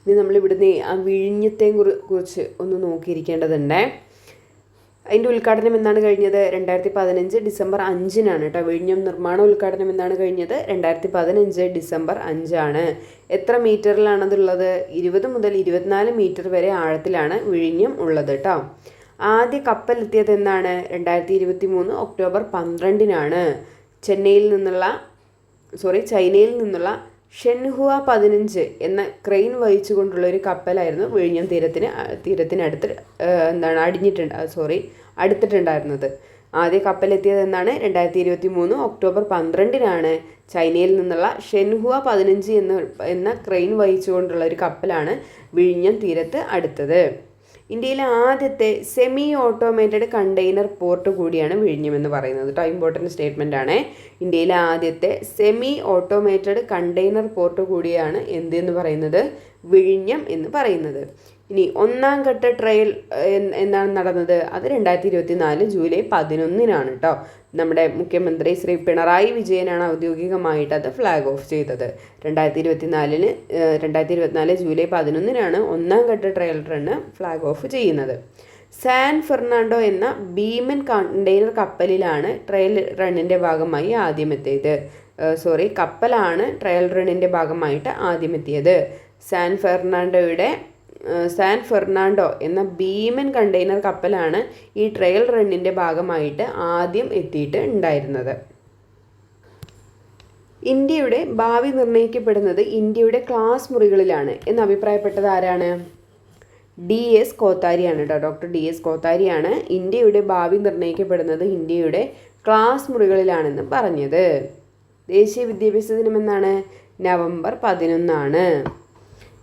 ഇനി നമ്മളിവിടുന്ന് ആ വിഴിഞ്ഞത്തെ കുറിച്ച് ഒന്ന് നോക്കിയിരിക്കേണ്ടതുണ്ട്. അതിൻ്റെ ഉദ്ഘാടനം എന്നാണ് കഴിഞ്ഞത്? 2015 ഡിസംബർ 5-നാണ് കേട്ടോ. വിഴിഞ്ഞം നിർമ്മാണ ഉദ്ഘാടനം എന്നാണ് കഴിഞ്ഞത്? 2015 ഡിസംബർ 5-ആണ്. എത്ര മീറ്ററിലാണതുള്ളത്? 20 മുതൽ 24 മീറ്റർ വരെ ആഴത്തിലാണ് വിഴിഞ്ഞം ഉള്ളത് കേട്ടോ. ആദ്യ കപ്പലെത്തിയത് എന്നാണ്? 2023 ഒക്ടോബർ 12-നാണ്. ചൈനയിൽ നിന്നുള്ള ഷെൻഹുവ 15 എന്ന ക്രെയിൻ വഹിച്ചുകൊണ്ടുള്ള ഒരു കപ്പലായിരുന്നു വിഴിഞ്ഞം തീരത്തിനടുത്ത് അടുത്തിട്ടുണ്ടായിരുന്നത്. ആദ്യ കപ്പലെത്തിയത് എന്നാണ്? 2023 ഒക്ടോബർ 12-നാണ്. ചൈനയിൽ നിന്നുള്ള ഷെൻഹുവ 15 എന്ന ക്രെയിൻ വഹിച്ചുകൊണ്ടുള്ള ഒരു കപ്പലാണ് വിഴിഞ്ഞം തീരത്ത് അടുത്തത്. ഇന്ത്യയിലെ ആദ്യത്തെ സെമി ഓട്ടോമേറ്റഡ് കണ്ടെയ്നർ പോർട്ട് കൂടിയാണ് വിഴിഞ്ഞം എന്ന് പറയുന്നത് കേട്ടോ. ഇമ്പോർട്ടൻറ്റ് സ്റ്റേറ്റ്മെൻ്റ് ആണ്. ഇന്ത്യയിലെ ആദ്യത്തെ സെമി ഓട്ടോമേറ്റഡ് കണ്ടെയ്നർ പോർട്ട് കൂടിയാണ് എന്ന് പറയുന്നത്? വിഴിഞ്ഞം എന്ന് പറയുന്നത്. ഇനി ഒന്നാം ഘട്ട ട്രയൽ എന്നാണ് നടന്നത്? അത് 2024 ജൂലൈ 11-നാണ് കേട്ടോ. നമ്മുടെ മുഖ്യമന്ത്രി ശ്രീ പിണറായി വിജയനാണ് ഔദ്യോഗികമായിട്ട് അത് ഫ്ലാഗ് ഓഫ് ചെയ്തത്. 2024 ജൂലൈ 11-നാണ് ഒന്നാം ഘട്ട ട്രയൽ റണ്ണ് ഫ്ലാഗ് ഓഫ് ചെയ്യുന്നത്. സാൻ ഫെർണാണ്ടോ എന്ന ഭീമൻ കണ്ടെയ്നർ കപ്പലിലാണ് ട്രയൽ റണ്ണിൻ്റെ ഭാഗമായി ആദ്യമെത്തിയത്. കപ്പലാണ് ട്രയൽ റണ്ണിൻ്റെ ഭാഗമായിട്ട് ആദ്യമെത്തിയത്. സാൻ ഫെർണാണ്ടോ എന്ന ഭീമൻ കണ്ടെയ്നർ കപ്പലാണ് ഈ ട്രയൽ റണ്ണിൻ്റെ ഭാഗമായിട്ട് ആദ്യം എത്തിയിട്ട് ഉണ്ടായിരുന്നത്. ഇന്ത്യയുടെ ഭാവി നിർണ്ണയിക്കപ്പെടുന്നത് ഇന്ത്യയുടെ ക്ലാസ് മുറികളിലാണ് എന്ന് അഭിപ്രായപ്പെട്ടത് ആരാണ്? DS കോത്താരിയാണ് കേട്ടോ. ഡോക്ടർ DS കോത്താരിയാണ് ഇന്ത്യയുടെ ഭാവി നിർണ്ണയിക്കപ്പെടുന്നത് ഇന്ത്യയുടെ ക്ലാസ് മുറികളിലാണെന്ന് പറഞ്ഞത്. ദേശീയ വിദ്യാഭ്യാസ ദിനം എന്നാണ്? നവംബർ 11-ആണ്.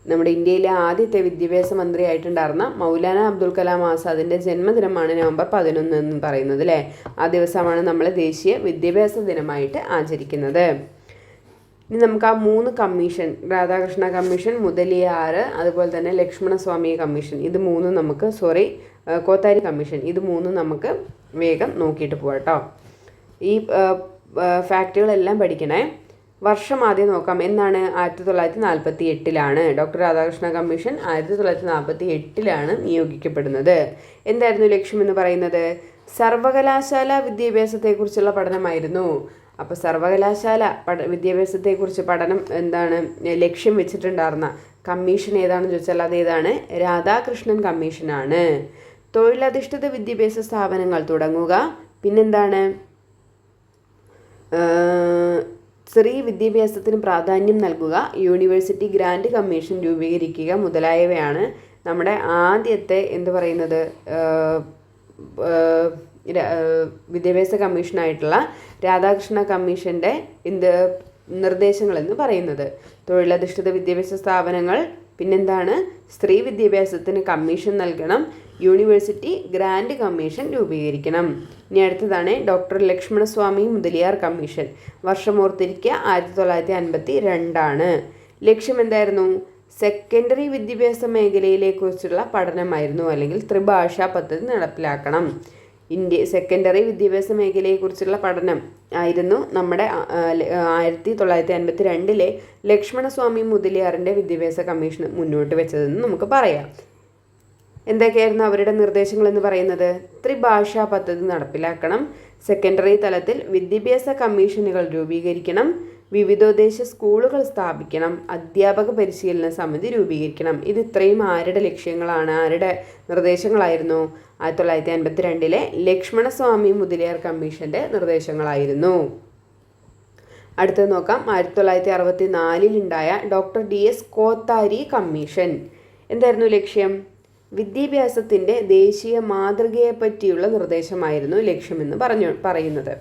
നമ്മുടെ ഇന്ത്യയിലെ ആദ്യത്തെ വിദ്യാഭ്യാസ മന്ത്രിയായിട്ടുണ്ടായിരുന്ന മൗലാന അബ്ദുൽ കലാം ആസാദിൻ്റെ ജന്മദിനമാണ് നവംബർ 11 എന്ന് പറയുന്നത് അല്ലേ. ആ ദിവസമാണ് നമ്മൾ ദേശീയ വിദ്യാഭ്യാസ ദിനമായിട്ട് ആചരിക്കുന്നത്. ഇനി നമുക്ക് ആ 3 കമ്മീഷൻ, രാധാകൃഷ്ണ കമ്മീഷൻ, മുതലിയാർ, അതുപോലെ തന്നെ ലക്ഷ്മണസ്വാമി കമ്മീഷൻ, ഇത് 3 നമുക്ക് കോത്താരി കമ്മീഷൻ, ഇത് 3 നമുക്ക് വേഗം നോക്കിയിട്ട് പോകാം കേട്ടോ. ഈ ഫാക്റ്റുകളെല്ലാം പഠിക്കണേ. വർഷം ആദ്യം നോക്കാം. എന്നാണ്? 1948-ലാണ്. ഡോക്ടർ രാധാകൃഷ്ണ കമ്മീഷൻ 1948-ലാണ് നിയോഗിക്കപ്പെടുന്നത്. എന്തായിരുന്നു ലക്ഷ്യം എന്ന് പറയുന്നത്? സർവകലാശാല വിദ്യാഭ്യാസത്തെക്കുറിച്ചുള്ള പഠനമായിരുന്നു. അപ്പോൾ സർവകലാശാല വിദ്യാഭ്യാസത്തെക്കുറിച്ച് പഠനം ലക്ഷ്യം വെച്ചിട്ടുണ്ടായിരുന്ന കമ്മീഷൻ ഏതാണെന്ന് ചോദിച്ചാൽ അതേതാണ്? രാധാകൃഷ്ണൻ കമ്മീഷനാണ്. തൊഴിലധിഷ്ഠിത വിദ്യാഭ്യാസ സ്ഥാപനങ്ങൾ തുടങ്ങുക, പിന്നെന്താണ്? സ്ത്രീ വിദ്യാഭ്യാസത്തിന് പ്രാധാന്യം നൽകുക, യൂണിവേഴ്സിറ്റി ഗ്രാൻഡ് കമ്മീഷൻ രൂപീകരിക്കുക മുതലായവയാണ് നമ്മുടെ ആദ്യത്തെ വിദ്യാഭ്യാസ കമ്മീഷനായിട്ടുള്ള രാധാകൃഷ്ണ കമ്മീഷൻ്റെ നിർദ്ദേശങ്ങളെന്ന് പറയുന്നത്. തൊഴിലധിഷ്ഠിത വിദ്യാഭ്യാസ സ്ഥാപനങ്ങൾ, പിന്നെന്താണ്? സ്ത്രീ വിദ്യാഭ്യാസത്തിന് കമ്മീഷൻ നൽകണം, യൂണിവേഴ്സിറ്റി ഗ്രാൻഡ് കമ്മീഷൻ രൂപീകരിക്കണം. ഇനി അടുത്തതാണ് ഡോക്ടർ ലക്ഷ്മണസ്വാമി മുതലിയാർ കമ്മീഷൻ. വർഷം ഓർത്തിരിക്കുക, 1952-ആണ്. ലക്ഷ്യം എന്തായിരുന്നു? സെക്കൻഡറി വിദ്യാഭ്യാസ മേഖലയിലെക്കുറിച്ചുള്ള പഠനമായിരുന്നു, അല്ലെങ്കിൽ ത്രിഭാഷാ പദ്ധതി നടപ്പിലാക്കണം. സെക്കൻഡറി വിദ്യാഭ്യാസ മേഖലയെക്കുറിച്ചുള്ള പഠനം ആയിരുന്നു നമ്മുടെ 1952-ലെ ലക്ഷ്മണസ്വാമി മുതലിയാറിൻ്റെ വിദ്യാഭ്യാസ കമ്മീഷൻ മുന്നോട്ട് വെച്ചതെന്ന് നമുക്ക് പറയാം. എന്തൊക്കെയായിരുന്നു അവരുടെ നിർദ്ദേശങ്ങൾ എന്ന് പറയുന്നത്? ത്രിഭാഷാ പദ്ധതി നടപ്പിലാക്കണം, സെക്കൻഡറി തലത്തിൽ വിദ്യാഭ്യാസ കമ്മീഷനുകൾ രൂപീകരിക്കണം, വിവിധോദ്ദേശ സ്കൂളുകൾ സ്ഥാപിക്കണം, അധ്യാപക പരിശീലന സമിതി രൂപീകരിക്കണം. ഇത് ഇത്രയും ആരുടെ ലക്ഷ്യങ്ങളാണ്, ആരുടെ നിർദ്ദേശങ്ങളായിരുന്നു? 1952-ലെ ലക്ഷ്മണസ്വാമി മുതലിയാർ കമ്മീഷൻ്റെ നിർദ്ദേശങ്ങളായിരുന്നു. അടുത്തത് നോക്കാം. 1964-ലുണ്ടായ ഡോക്ടർ DS കോത്താരി കമ്മീഷൻ. എന്തായിരുന്നു ലക്ഷ്യം? വിദ്യാഭ്യാസത്തിൻ്റെ ദേശീയ മാതൃകയെപ്പറ്റിയുള്ള നിർദ്ദേശമായിരുന്നു ലക്ഷ്യമെന്ന് പറയുന്നത്.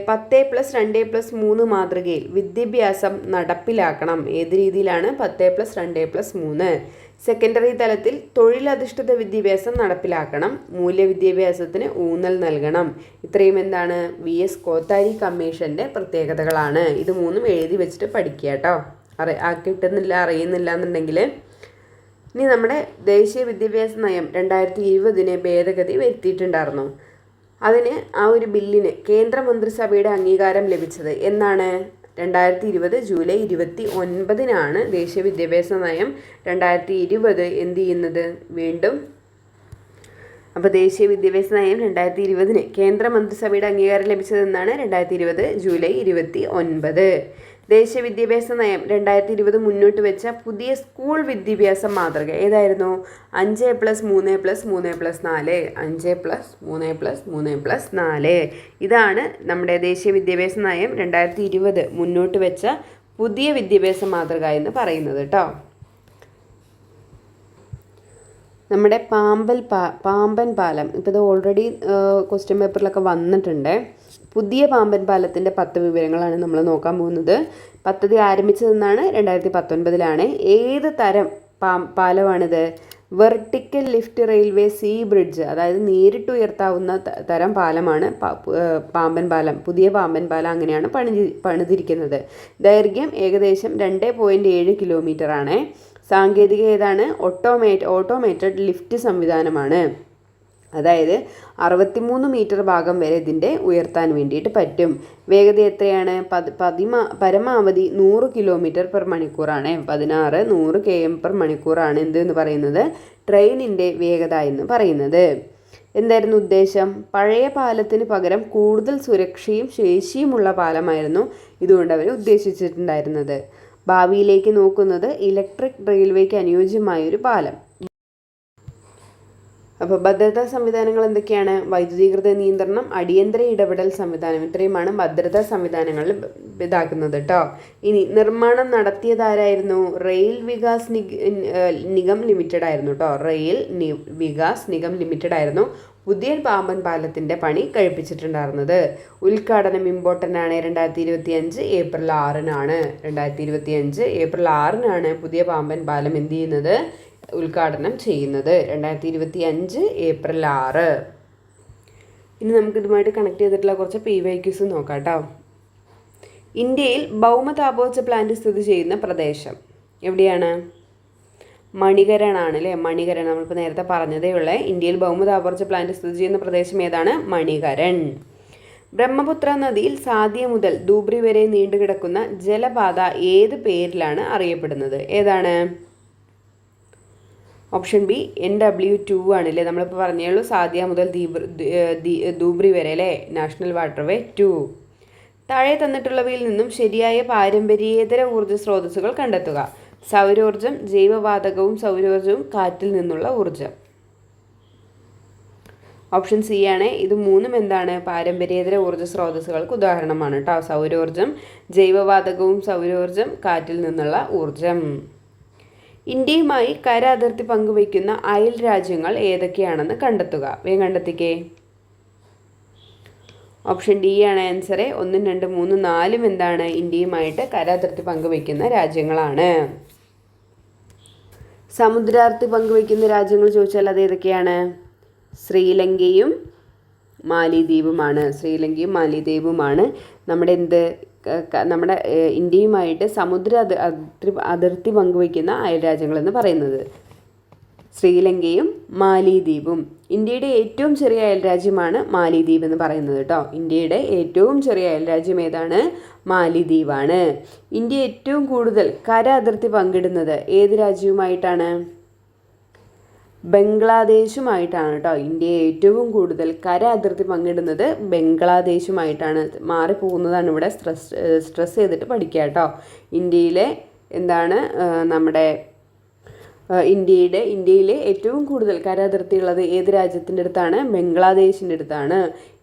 10+2+3 മാതൃകയിൽ വിദ്യാഭ്യാസം നടപ്പിലാക്കണം. ഏത് രീതിയിലാണ്? 10+2+3. സെക്കൻഡറി തലത്തിൽ തൊഴിലധിഷ്ഠിത വിദ്യാഭ്യാസം നടപ്പിലാക്കണം, മൂല്യവിദ്യാഭ്യാസത്തിന് ഊന്നൽ നൽകണം. ഇത്രയും എന്താണ്? VS കോത്താരി കമ്മീഷൻ്റെ പ്രത്യേകതകളാണ്. ഇത് 3 എഴുതി വെച്ചിട്ട് പഠിക്കുക കേട്ടോ. അറിയുന്നില്ല എന്നുണ്ടെങ്കിൽ. ഇനി നമ്മുടെ ദേശീയ വിദ്യാഭ്യാസ നയം 2020 ഭേദഗതി വരുത്തിയിട്ടുണ്ടായിരുന്നു. അതിന് ആ ഒരു ബില്ലിന് കേന്ദ്രമന്ത്രിസഭയുടെ അംഗീകാരം ലഭിച്ചത് എന്നാണ്? 2020 ജൂലൈ 29-നാണ് ദേശീയ വിദ്യാഭ്യാസ നയം 2020 എന്ത് ചെയ്യുന്നത് വീണ്ടും. അപ്പോൾ ദേശീയ വിദ്യാഭ്യാസ നയം 2020 കേന്ദ്രമന്ത്രിസഭയുടെ അംഗീകാരം ലഭിച്ചതെന്നാണ്? 2020 ജൂലൈ 29. ദേശീയ വിദ്യാഭ്യാസ നയം 2020 മുന്നോട്ട് വെച്ച പുതിയ സ്കൂൾ വിദ്യാഭ്യാസ മാതൃക ഏതായിരുന്നു? 5+3+3+4 5+3+3+4 ഇതാണ് നമ്മുടെ ദേശീയ വിദ്യാഭ്യാസ നയം 2020 മുന്നോട്ട് വെച്ച പുതിയ വിദ്യാഭ്യാസ മാതൃക എന്ന് പറയുന്നത് കേട്ടോ. നമ്മുടെ പാമ്പൻ പാലം ഇപ്പോൾ ഇത് ഓൾറെഡി ക്വസ്റ്റ്യൻ പേപ്പറിലൊക്കെ വന്നിട്ടുണ്ട്. പുതിയ പാമ്പൻ പാലത്തിൻ്റെ 10 വിവരങ്ങളാണ് നമ്മൾ നോക്കാൻ പോകുന്നത്. പദ്ധതി ആരംഭിച്ചതെന്നാണ് 2019 ഏത് തരം പാലമാണിത്? Vertical lift railway sea bridge, അതായത് നേരിട്ട് ഉയർത്താവുന്ന തരം പാലമാണ് പാമ്പൻ പാലം. പുതിയ പാമ്പൻ പാലം അങ്ങനെയാണ് പണിതിരിക്കുന്നത്. ദൈർഘ്യം ഏകദേശം 2.7 കിലോമീറ്റർ ആണ്. സാങ്കേതിക ഏതാണ്? ഓട്ടോമേറ്റഡ് ലിഫ്റ്റ് സംവിധാനമാണ്. അതായത് 63 മീറ്റർ ഭാഗം വരെ ഇതിൻ്റെ ഉയർത്താൻ വേണ്ടിയിട്ട് പറ്റും. വേഗത എത്രയാണ്? പരമാവധി 100 കിലോമീറ്റർ പെർ മണിക്കൂറാണ്. 100 km/മണിക്കൂറാണ് എന്തെന്ന് പറയുന്നത് ട്രെയിനിൻ്റെ വേഗത എന്ന് പറയുന്നത്. എന്തായിരുന്നു ഉദ്ദേശം? പഴയ പാലത്തിന് പകരം കൂടുതൽ സുരക്ഷയും ശേഷിയുമുള്ള പാലമായിരുന്നു ഇതുകൊണ്ട് അവർ ഉദ്ദേശിച്ചിട്ടുണ്ടായിരുന്നത്. ഭാവിയിലേക്ക് നോക്കുന്നത് ഇലക്ട്രിക് റെയിൽവേക്ക് അനുയോജ്യമായൊരു പാലം. അപ്പോൾ ഭദ്രതാ സംവിധാനങ്ങൾ എന്തൊക്കെയാണ്? വൈദ്യുതീകൃത നിയന്ത്രണം, അടിയന്തര ഇടപെടൽ സംവിധാനം, ഇത്രയുമാണ് ഭദ്രതാ സംവിധാനങ്ങളിൽ ഇതാക്കുന്നത് കേട്ടോ. ഇനി നിർമ്മാണം നടത്തിയതാരായിരുന്നു? റെയിൽ വികാസ് നിഗം ലിമിറ്റഡ് ആയിരുന്നു കേട്ടോ. റെയിൽ വികാസ് നിഗം ലിമിറ്റഡ് ആയിരുന്നു പുതിയ പാമ്പൻ പാലത്തിൻ്റെ പണി കഴിപ്പിച്ചിട്ടുണ്ടായിരുന്നത്. ഉദ്ഘാടനം ഇമ്പോർട്ടൻ്റ് ആണ്. 2025 ഏപ്രിൽ 6-നാണ്. 2025 ഏപ്രിൽ 6-നാണ് പുതിയ പാമ്പൻ പാലം എന്ത് ചെയ്യുന്നത്? ഉദ്ഘാടനം ചെയ്യുന്നത്. 2025 ഏപ്രിൽ 6. ഇനി നമുക്കിതുമായിട്ട് കണക്ട് ചെയ്തിട്ടുള്ള കുറച്ച് PYQs നോക്കാം കേട്ടോ. ഇന്ത്യയിൽ ഭൗമതാപോർജ്ജ പ്ലാന്റ് സ്ഥിതി ചെയ്യുന്ന പ്രദേശം എവിടെയാണ്? മണികരണാണ് അല്ലേ? മണികരൺ നമ്മളിപ്പോൾ നേരത്തെ പറഞ്ഞതേ ഉള്ളേ. ഇന്ത്യയിൽ ഭൗമതാപോർജ്ജ പ്ലാന്റ് സ്ഥിതി ചെയ്യുന്ന പ്രദേശം ഏതാണ്? മണികരൺ. ബ്രഹ്മപുത്ര നദിയിൽ സാദിയ മുതൽ ധൂബ്രി വരെ നീണ്ടുകിടക്കുന്ന ജലപാത ഏത് പേരിലാണ് അറിയപ്പെടുന്നത്? ഏതാണ്? ഓപ്ഷൻ ബി NW2 ആണല്ലേ. നമ്മളിപ്പോൾ പറഞ്ഞേ ഉള്ളൂ സാദിയ മുതൽ ധൂബ്രി വരെ അല്ലേ? National waterway 2. താഴെ തന്നിട്ടുള്ളവയിൽ നിന്നും ശരിയായ പാരമ്പര്യേതര ഊർജ്ജ സ്രോതസ്സുകൾ കണ്ടെത്തുക. സൗരോർജ്ജം, ജൈവവാതകവും സൗരോർജ്ജവും, കാറ്റിൽ നിന്നുള്ള ഊർജ്ജം. ഓപ്ഷൻ സി ആണ്. ഇത് മൂന്നും എന്താണ്? പാരമ്പര്യേതര ഊർജ്ജ സ്രോതസ്സുകൾക്ക് ഉദാഹരണമാണ് കേട്ടോ. സൗരോർജ്ജം, ജൈവവാതകവും സൗരോർജ്ജം, കാറ്റിൽ നിന്നുള്ള ഊർജ്ജം. ഇന്ത്യയുമായി കര അതിർത്തി പങ്കുവയ്ക്കുന്ന അയൽ രാജ്യങ്ങൾ ഏതൊക്കെയാണെന്ന് കണ്ടെത്തുക. വേഗം കണ്ടെത്തിക്കേ. ഓപ്ഷൻ ഡി ആണ് ആൻസർ. 1, 2, 3, 4 എന്താണ്? ഇന്ത്യയുമായിട്ട് കര അതിർത്തി പങ്കുവയ്ക്കുന്ന രാജ്യങ്ങളാണ്. സമുദ്രാതിർത്തി പങ്കുവയ്ക്കുന്ന രാജ്യങ്ങൾ ചോദിച്ചാൽ അത് ഏതൊക്കെയാണ്? ശ്രീലങ്കയും മാലിദ്വീപുമാണ്. ശ്രീലങ്കയും മാലിദ്വീപുമാണ് നമ്മുടെ നമ്മുടെ ഇന്ത്യയുമായിട്ട് സമുദ്ര അതിർത്തി പങ്കുവയ്ക്കുന്ന അയൽ രാജ്യങ്ങളെന്ന് പറയുന്നത്. ശ്രീലങ്കയും മാലിദ്വീപും. ഇന്ത്യയുടെ ഏറ്റവും ചെറിയ അയൽ രാജ്യമാണ് മാലിദ്വീപ് എന്ന് പറയുന്നത് കേട്ടോ. ഇന്ത്യയുടെ ഏറ്റവും ചെറിയ അയൽ രാജ്യം ഏതാണ്? മാലിദ്വീപാണ്. ഇന്ത്യ ഏറ്റവും കൂടുതൽ കര അതിർത്തി പങ്കിടുന്നത് ഏത് രാജ്യവുമായിട്ടാണ്? ബംഗ്ലാദേശുമായിട്ടാണ് കേട്ടോ. ഇന്ത്യ ഏറ്റവും കൂടുതൽ കര അതിർത്തി പങ്കിടുന്നത് ബംഗ്ലാദേശുമായിട്ടാണ്. മാറിപ്പോകുന്നതാണ് ഇവിടെ. സ്ട്രെസ് ചെയ്തിട്ട് പഠിക്കുക കേട്ടോ. ഇന്ത്യയിലെ എന്താണ് നമ്മുടെ ഇന്ത്യയിലെ ഏറ്റവും കൂടുതൽ കര അതിർത്തി ഉള്ളത് ഏത് രാജ്യത്തിൻ്റെ അടുത്താണ്? ബംഗ്ലാദേശിൻ്റെ അടുത്താണ്.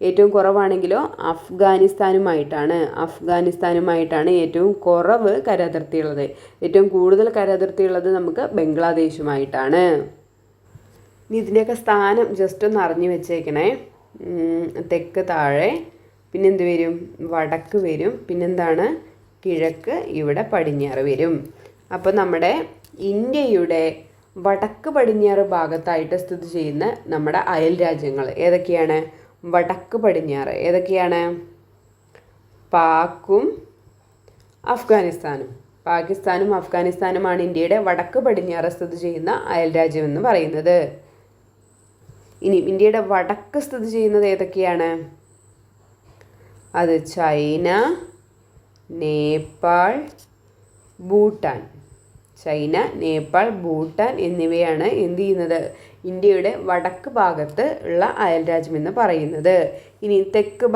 ഏറ്റവും കുറവാണെങ്കിലോ അഫ്ഗാനിസ്ഥാനുമായിട്ടാണ് ഏറ്റവും കുറവ് കര അതിർത്തി ഉള്ളത്. ഏറ്റവും കൂടുതൽ കര അതിർത്തി ഉള്ളത് നമുക്ക് ബംഗ്ലാദേശുമായിട്ടാണ്. ഇനി ഇതിൻ്റെയൊക്കെ സ്ഥാനം ജസ്റ്റ് ഒന്ന് അറിഞ്ഞു വെച്ചേക്കണേ. തെക്ക് താഴെ, പിന്നെന്ത് വരും? വടക്ക് വരും, പിന്നെന്താണ്? കിഴക്ക്, ഇവിടെ പടിഞ്ഞാറ് വരും. അപ്പോൾ നമ്മുടെ ഇന്ത്യയുടെ വടക്ക് പടിഞ്ഞാറ് ഭാഗത്തായിട്ട് സ്ഥിതി ചെയ്യുന്ന നമ്മുടെ അയൽ രാജ്യങ്ങൾ ഏതൊക്കെയാണ്? വടക്ക് പടിഞ്ഞാറ് ഏതൊക്കെയാണ്? പാക്കും അഫ്ഗാനിസ്ഥാനും. പാകിസ്ഥാനും അഫ്ഗാനിസ്ഥാനുമാണ് ഇന്ത്യയുടെ വടക്ക് പടിഞ്ഞാറ് സ്ഥിതി ചെയ്യുന്ന അയൽ രാജ്യമെന്ന് പറയുന്നത്. ഇനി ഇന്ത്യയുടെ വടക്ക് സ്ഥിതി ചെയ്യുന്നത് ഏതൊക്കെയാണ്? അത് ചൈന, നേപ്പാൾ, ഭൂട്ടാൻ. ചൈന, നേപ്പാൾ, ഭൂട്ടാൻ എന്നിവയാണ് എന്ത് ചെയ്യുന്നത്? ഇന്ത്യയുടെ വടക്ക് ഭാഗത്ത് ഉള്ള അയൽരാജ്യം എന്ന് പറയുന്നത്. ഇനി തെക്ക്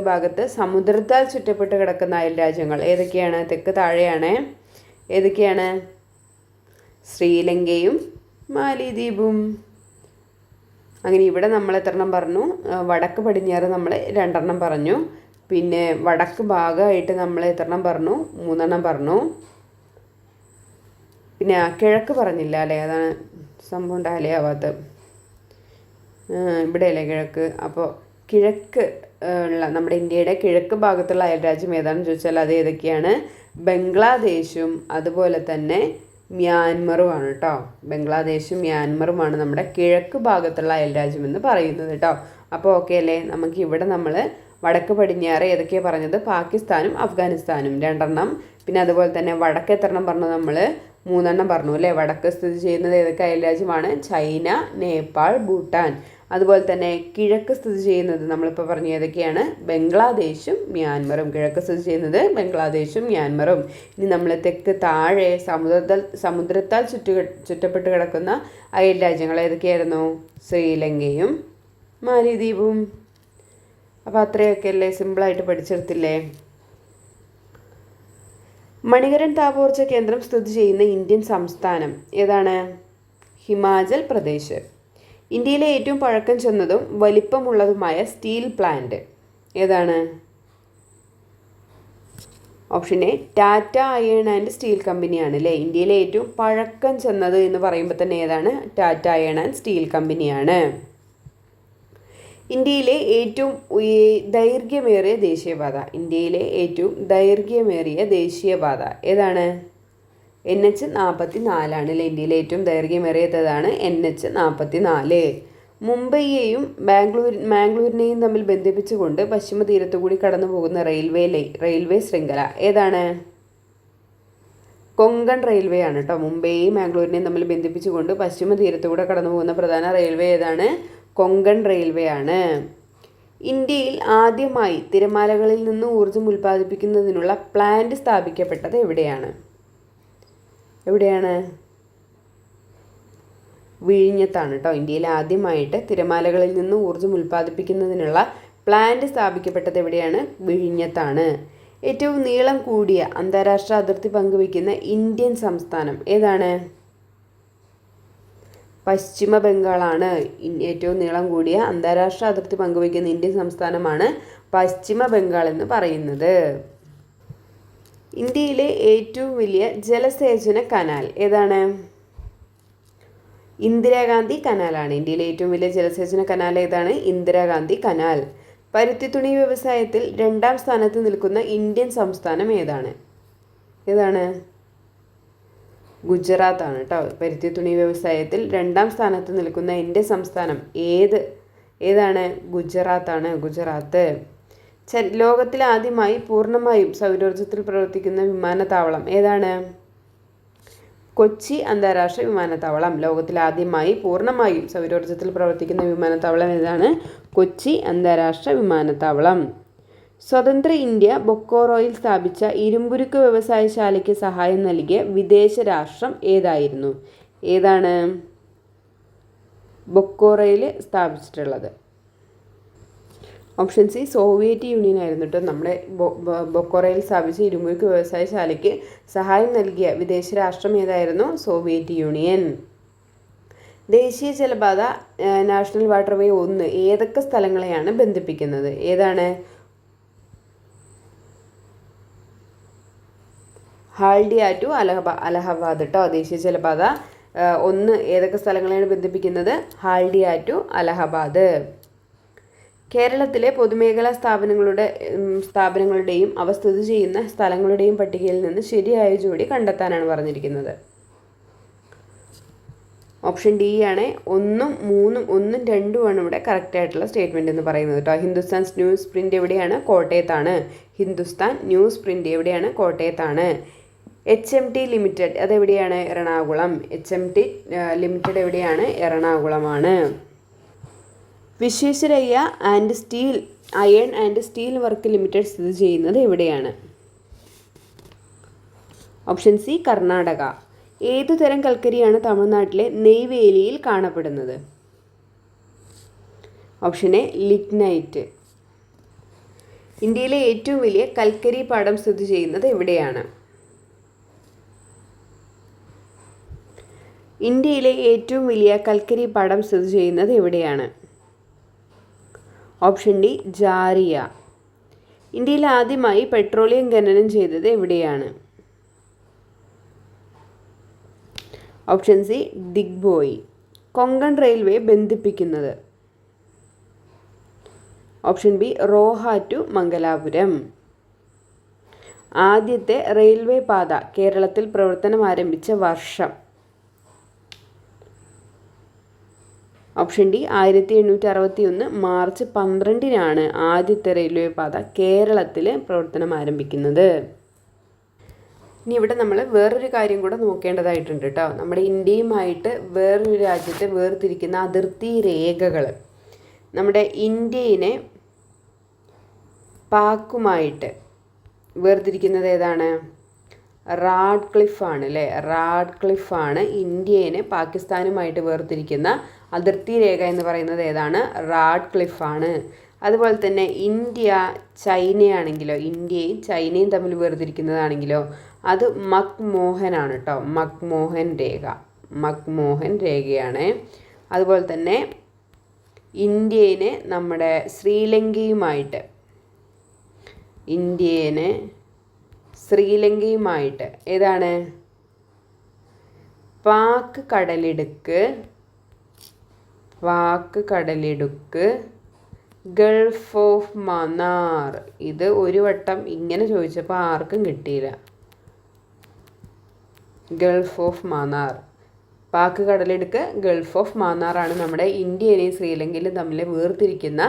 ഭാഗത്ത് സമുദ്രത്താൽ ചുറ്റപ്പെട്ട് കിടക്കുന്ന അയൽരാജ്യങ്ങൾ ഏതൊക്കെയാണ്? തെക്ക് താഴെയാണ്. ഏതൊക്കെയാണ്? ശ്രീലങ്കയും മാലിദ്വീപും. അങ്ങനെ ഇവിടെ നമ്മൾ എത്രണ്ണം പറഞ്ഞു? വടക്ക് പടിഞ്ഞാറ് നമ്മൾ 2 പറഞ്ഞു. പിന്നെ വടക്ക് ഭാഗമായിട്ട് നമ്മൾ എത്രണ്ണം പറഞ്ഞു? 3 പറഞ്ഞു. പിന്നെ കിഴക്ക് പറഞ്ഞില്ല അല്ലേ, അതാണ് സംഭവം ടാലി ആവാത്തത്. ഇവിടെയല്ലേ കിഴക്ക്. അപ്പോൾ കിഴക്ക് ഉള്ള നമ്മുടെ ഇന്ത്യയുടെ കിഴക്ക് ഭാഗത്തുള്ള അയൽരാജ്യം ഏതാണെന്ന് ചോദിച്ചാൽ അത് ഏതൊക്കെയാണ്? ബംഗ്ലാദേശും അതുപോലെ തന്നെ മ്യാൻമറുമാണ് കേട്ടോ. ബംഗ്ലാദേശും മ്യാൻമറുമാണ് നമ്മുടെ കിഴക്ക് ഭാഗത്തുള്ള അയൽരാജ്യം എന്ന് പറയുന്നത് കേട്ടോ. അപ്പോൾ ഓക്കെ അല്ലേ? നമുക്ക് ഇവിടെ നമ്മൾ വടക്ക് പടിഞ്ഞാറ് ഏതൊക്കെയാണ് പറഞ്ഞത്? പാകിസ്ഥാനും അഫ്ഗാനിസ്ഥാനും 2. പിന്നെ അതുപോലെ തന്നെ വടക്ക് എത്രണ്ണം പറഞ്ഞു? നമ്മൾ 3 പറഞ്ഞു അല്ലേ. വടക്ക് സ്ഥിതി ചെയ്യുന്നത് ഏതൊക്കെ അയൽരാജ്യമാണ്? ചൈന, നേപ്പാൾ, ഭൂട്ടാൻ. അതുപോലെ തന്നെ കിഴക്ക് സ്ഥിതി ചെയ്യുന്നത് നമ്മളിപ്പോൾ പറഞ്ഞ ഏതൊക്കെയാണ്? ബംഗ്ലാദേശും മ്യാൻമറും. കിഴക്ക് സ്ഥിതി ചെയ്യുന്നത് ബംഗ്ലാദേശും മ്യാൻമറും. ഇനി നമ്മൾ തെക്ക് താഴെ സമുദ്രത്താൽ ചുറ്റപ്പെട്ട് കിടക്കുന്ന അയൽരാജ്യങ്ങൾ ഏതൊക്കെയായിരുന്നു? ശ്രീലങ്കയും മാലിദ്വീപും. അപ്പോൾ അത്രയൊക്കെ അല്ലേ, സിമ്പിളായിട്ട് പഠിച്ചെടുത്തില്ലേ? മണികരൺ താപോർജ കേന്ദ്രം സ്ഥിതി ചെയ്യുന്ന ഇന്ത്യൻ സംസ്ഥാനം ഏതാണ്? ഹിമാചൽ പ്രദേശ്. ഇന്ത്യയിലെ ഏറ്റവും പഴക്കം ചെന്നതും വലിപ്പമുള്ളതുമായ സ്റ്റീൽ പ്ലാന്റ് ഏതാണ്? Option A Tata iron and steel കമ്പനിയാണ് അല്ലേ. ഇന്ത്യയിലെ ഏറ്റവും പഴക്കം ചെന്നത് എന്ന് പറയുമ്പോൾ തന്നെ ഏതാണ്? ടാറ്റ അയേൺ ആൻഡ് സ്റ്റീൽ കമ്പനിയാണ്. ഇന്ത്യയിലെ ഏറ്റവും ദൈർഘ്യമേറിയ ദേശീയപാത. ഇന്ത്യയിലെ ഏറ്റവും ദൈർഘ്യമേറിയ ദേശീയപാത ഏതാണ്? NH-44 അല്ലേ. ഇന്ത്യയിലെ ഏറ്റവും ദൈർഘ്യമേറിയതാണ് NH-44. മുംബൈയെയും മാംഗ്ലൂരിനെയും തമ്മിൽ ബന്ധിപ്പിച്ചുകൊണ്ട് പശ്ചിമ തീരത്തു കൂടി കടന്നു പോകുന്ന റെയിൽവേ ശൃംഖല ഏതാണ്? കൊങ്കൺ റെയിൽവേ ആണ് കേട്ടോ. മുംബൈയെയും മാംഗ്ലൂരിനെയും തമ്മിൽ ബന്ധിപ്പിച്ചുകൊണ്ട് പശ്ചിമ തീരത്തു കൂടെ കടന്നു പോകുന്ന പ്രധാന റെയിൽവേ ഏതാണ്? കൊങ്കൺ റെയിൽവേ ആണ്. ഇന്ത്യയിൽ ആദ്യമായി തിരമാലകളിൽ നിന്ന് ഊർജ്ജം ഉൽപ്പാദിപ്പിക്കുന്നതിനുള്ള പ്ലാന്റ് സ്ഥാപിക്കപ്പെട്ടത് എവിടെയാണ്? വിഴിഞ്ഞത്താണ് കേട്ടോ. ഇന്ത്യയിൽ ആദ്യമായിട്ട് തിരമാലകളിൽ നിന്ന് ഊർജ്ജം ഉൽപ്പാദിപ്പിക്കുന്നതിനുള്ള പ്ലാന്റ് സ്ഥാപിക്കപ്പെട്ടത് എവിടെയാണ്? വിഴിഞ്ഞത്താണ്. ഏറ്റവും നീളം കൂടിയ അന്താരാഷ്ട്ര അതിർത്തി പങ്കുവയ്ക്കുന്ന ഇന്ത്യൻ സംസ്ഥാനം ഏതാണ്? പശ്ചിമ ബംഗാളാണ്. ഏറ്റവും നീളം കൂടിയ അന്താരാഷ്ട്ര അതിർത്തി പങ്കുവയ്ക്കുന്ന ഇന്ത്യൻ സംസ്ഥാനമാണ് പശ്ചിമ ബംഗാൾ എന്ന് പറയുന്നത്. ഇന്ത്യയിലെ ഏറ്റവും വലിയ ജലസേചന കനാൽ ഏതാണ്? ഇന്ദിരാഗാന്ധി കനാലാണ്. ഇന്ത്യയിലെ ഏറ്റവും വലിയ ജലസേചന കനാൽ ഏതാണ്? ഇന്ദിരാഗാന്ധി കനാൽ. പരുത്തിത്തുണി വ്യവസായത്തിൽ 2ാം സ്ഥാനത്ത് നിൽക്കുന്ന ഇന്ത്യൻ സംസ്ഥാനം ഏതാണ്? ഗുജറാത്ത് ആണ് കേട്ടോ. പരുത്തിത്തുണി വ്യവസായത്തിൽ 2ാം സ്ഥാനത്ത് നിൽക്കുന്ന ഇന്ത്യൻ സംസ്ഥാനം ഏതാണ്? ഗുജറാത്താണ്. ഗുജറാത്ത്. ലോകത്തിൽ ആദ്യമായി പൂർണ്ണമായും സൗരോർജ്ജത്തിൽ പ്രവർത്തിക്കുന്ന വിമാനത്താവളം ഏതാണ്? കൊച്ചി അന്താരാഷ്ട്ര വിമാനത്താവളം. ലോകത്തിൽ ആദ്യമായി പൂർണ്ണമായും സൗരോർജ്ജത്തിൽ പ്രവർത്തിക്കുന്ന വിമാനത്താവളം ഏതാണ്? കൊച്ചി അന്താരാഷ്ട്ര വിമാനത്താവളം. സ്വതന്ത്ര ഇന്ത്യ ബൊക്കോറോയിൽ സ്ഥാപിച്ച ഇരുമ്പുരുക്ക് വ്യവസായശാലയ്ക്ക് സഹായം നൽകിയ വിദേശ രാഷ്ട്രം ഏതായിരുന്നു? ഏതാണ് ബൊക്കോറോയിൽ സ്ഥാപിച്ചിട്ടുള്ളത്? ഓപ്ഷൻ സി സോവിയറ്റ് യൂണിയൻ ആയിരുന്നു കേട്ടോ. നമ്മുടെ ബൊക്കോറോയിൽ സ്ഥാപിച്ച ഇരുമ്പുരുക്ക് വ്യവസായശാലയ്ക്ക് സഹായം നൽകിയ വിദേശ രാഷ്ട്രം ഏതായിരുന്നു? Soviet union. ദേശീയ ജലപാത നാഷണൽ വാട്ടർവേ 1 ഏതൊക്കെ സ്ഥലങ്ങളെയാണ് ബന്ധിപ്പിക്കുന്നത്? ഏതാണ്? ഹാൽഡിയ ടു അലഹബാദ് കേട്ടോ. ദേശീയ ജലപാത 1 ഏതൊക്കെ സ്ഥലങ്ങളെയാണ് ബന്ധിപ്പിക്കുന്നത്? ഹാൽഡിയ ടു അലഹബാദ്. കേരളത്തിലെ പൊതുമേഖലാ സ്ഥാപനങ്ങളുടെയും അവ സ്ഥിതി ചെയ്യുന്ന സ്ഥലങ്ങളുടെയും പട്ടികയിൽ നിന്ന് ശരിയായ ജോഡി കണ്ടെത്താനാണ് പറഞ്ഞിരിക്കുന്നത്. ഓപ്ഷൻ ഡി ആണ്. 1ഉം 3ഉം 1ഉം 2ഉം ആണ് ഇവിടെ കറക്റ്റ് ആയിട്ടുള്ള സ്റ്റേറ്റ്മെൻറ്റ് എന്ന് പറയുന്നത് കേട്ടോ. ഹിന്ദുസ്ഥാൻ ന്യൂസ് പ്രിൻ്റ് എവിടെയാണ്? കോട്ടയത്താണ്. ഹിന്ദുസ്ഥാൻ ന്യൂസ് പ്രിൻ്റ് എവിടെയാണ്? കോട്ടയത്താണ്. HMT ലിമിറ്റഡ് അതെവിടെയാണ്? എറണാകുളം. HMT ലിമിറ്റഡ് എവിടെയാണ്? എറണാകുളമാണ്. Visvesvaraya iron and steel work limited സ്ഥിതി ചെയ്യുന്നത് എവിടെയാണ്? Option C Karnataka. ഏതു തരം കൽക്കരിയാണ് തമിഴ്നാട്ടിലെ നെയ്വേലിയിൽ കാണപ്പെടുന്നത്? Option A lignite. ഇന്ത്യയിലെ ഏറ്റവും വലിയ കൽക്കരി പാടം സ്ഥിതി ചെയ്യുന്നത് എവിടെയാണ്? ഇന്ത്യയിലെ ഏറ്റവും വലിയ കൽക്കരി പാടം സ്ഥിതി ചെയ്യുന്നത് എവിടെയാണ്? Option D Jharia. ഇന്ത്യയിൽ ആദ്യമായി പെട്രോളിയം ഖനനം ചെയ്തത് എവിടെയാണ്? Option C Digboi. Konkan railway ബന്ധിപ്പിക്കുന്നത്? Option B Roha to Mangalapuram. ആദ്യത്തെ റെയിൽവേ പാത കേരളത്തിൽ പ്രവർത്തനം ആരംഭിച്ച വർഷം? ഓപ്ഷൻ ഡി 1861 മാർച്ച് 12-നാണ് ആദ്യത്തെ റെയിൽവേ പാത കേരളത്തിൽ പ്രവർത്തനം ആരംഭിക്കുന്നത്. ഇനി ഇവിടെ നമ്മൾ വേറൊരു കാര്യം കൂടെ നോക്കേണ്ടതായിട്ടുണ്ട് കേട്ടോ. നമ്മുടെ ഇന്ത്യയുമായിട്ട് വേറൊരു രാജ്യത്തെ വേർതിരിക്കുന്ന അതിർത്തി രേഖകൾ. നമ്മുടെ ഇന്ത്യയെ പാക്കുമായിട്ട് വേർതിരിക്കുന്നത് ഏതാണ്? റാഡ്ക്ലിഫാണ് അല്ലേ? റാഡ്ക്ലിഫാണ് ഇന്ത്യയെ പാകിസ്ഥാനുമായിട്ട് വേർതിരിക്കുന്ന അതിർത്തി രേഖ എന്ന് പറയുന്നത് ഏതാണ്? റാഡ്ക്ലിഫാണ്. അതുപോലെ തന്നെ ഇന്ത്യ ചൈനയാണെങ്കിലോ, ഇന്ത്യയും ചൈനയും തമ്മിൽ വേർതിരിക്കുന്നതാണെങ്കിലോ അത് മക്മോഹനാണ് കേട്ടോ. മക്മോഹൻ രേഖ, മക്മോഹൻ രേഖയാണ്. അതുപോലെ തന്നെ ഇന്ത്യയെ നമ്മുടെ ശ്രീലങ്കയുമായിട്ട് ഏതാണ്? പാക് കടലിടുക്ക്, ഗൾഫ് ഓഫ് മന്നാർ. ഇത് ഒരു വട്ടം ഇങ്ങനെ ചോദിച്ചപ്പോൾ ആർക്കും കിട്ടിയില്ല. ഗൾഫ് ഓഫ് മന്നാർ, പാക് കടലിടുക്ക്, ഗൾഫ് ഓഫ് മന്നാറാണ് നമ്മുടെ ഇന്ത്യയെയും ശ്രീലങ്കയിലും തമ്മിൽ വേർതിരിക്കുന്ന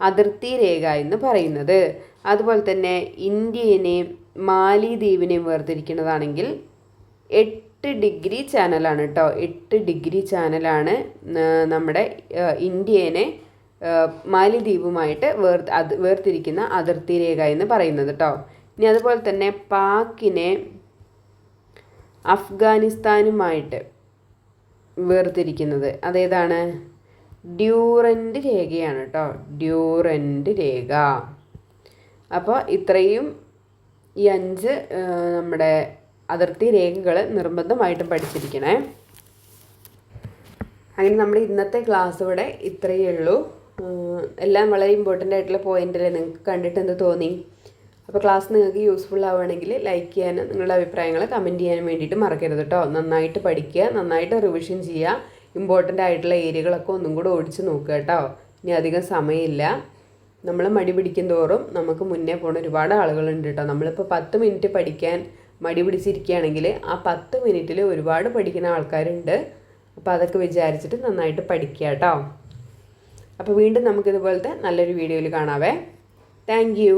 അതിർത്തി രേഖ എന്ന് പറയുന്നത്. അതുപോലെ തന്നെ ഇന്ത്യയെയും മാലിദ്വീപിനെയും വേർതിരിക്കുന്നതാണെങ്കിൽ 8 ഡിഗ്രി ചാനലാണ് കേട്ടോ. 8 ഡിഗ്രി ചാനലാണ് നമ്മുടെ ഇന്ത്യയെ മാലിദ്വീപുമായിട്ട് വേർതിരിക്കുന്ന അതിർത്തി രേഖ എന്ന് പറയുന്നത് കേട്ടോ. ഇനി അതുപോലെ തന്നെ പാക്കിനെ അഫ്ഗാനിസ്ഥാനുമായിട്ട് വേർതിരിക്കുന്നത് അതേതാണ്? ഡ്യൂറൻറ്റ് രേഖയാണ് കേട്ടോ. ഡ്യൂറൻറ്റ് രേഖ. അപ്പോൾ ഇത്രയും ഈ 5 നമ്മുടെ അതിർത്തി രേഖകൾ നിർബന്ധമായിട്ടും പഠിച്ചിരിക്കണേ. അങ്ങനെ നമ്മുടെ ഇന്നത്തെ ക്ലാസ് ഇവിടെ ഇത്രയേ ഉള്ളൂ. എല്ലാം വളരെ ഇമ്പോർട്ടൻ്റ് ആയിട്ടുള്ള പോയിൻ്റല്ലേ. നിങ്ങൾക്ക് കണ്ടിട്ട് എന്ത് തോന്നി? അപ്പോൾ ക്ലാസ് നിങ്ങൾക്ക് യൂസ്ഫുൾ ആവുകയാണെങ്കിൽ ലൈക്ക് ചെയ്യാനും നിങ്ങളുടെ അഭിപ്രായങ്ങൾ കമൻറ്റ് ചെയ്യാനും വേണ്ടിയിട്ട് മറക്കരുത് കേട്ടോ. നന്നായിട്ട് പഠിക്കുക, നന്നായിട്ട് റിവിഷൻ ചെയ്യുക. ഇമ്പോർട്ടൻ്റ് ആയിട്ടുള്ള ഏരിയകളൊക്കെ ഒന്നും കൂടെ ഓടിച്ച് നോക്കുക കേട്ടോ. ഇനി അധികം സമയമില്ല. നമ്മൾ മടി പിടിക്കും തോറും നമുക്ക് മുന്നേ പോകുന്ന ഒരുപാട് ആളുകളുണ്ട് കേട്ടോ. നമ്മളിപ്പോൾ 10 മിനിറ്റ് പഠിക്കാൻ മടി പിടിച്ചിരിക്കുകയാണെങ്കിൽ ആ 10 മിനിറ്റിൽ ഒരുപാട് പഠിക്കുന്ന ആൾക്കാരുണ്ട്. അപ്പോൾ അതൊക്കെ വിചാരിച്ചിട്ട് നന്നായിട്ട് പഠിക്കുക കേട്ടോ. അപ്പോൾ വീണ്ടും നമുക്കിതുപോലത്തെ നല്ലൊരു വീഡിയോയിൽ കാണാവേ. Thank you.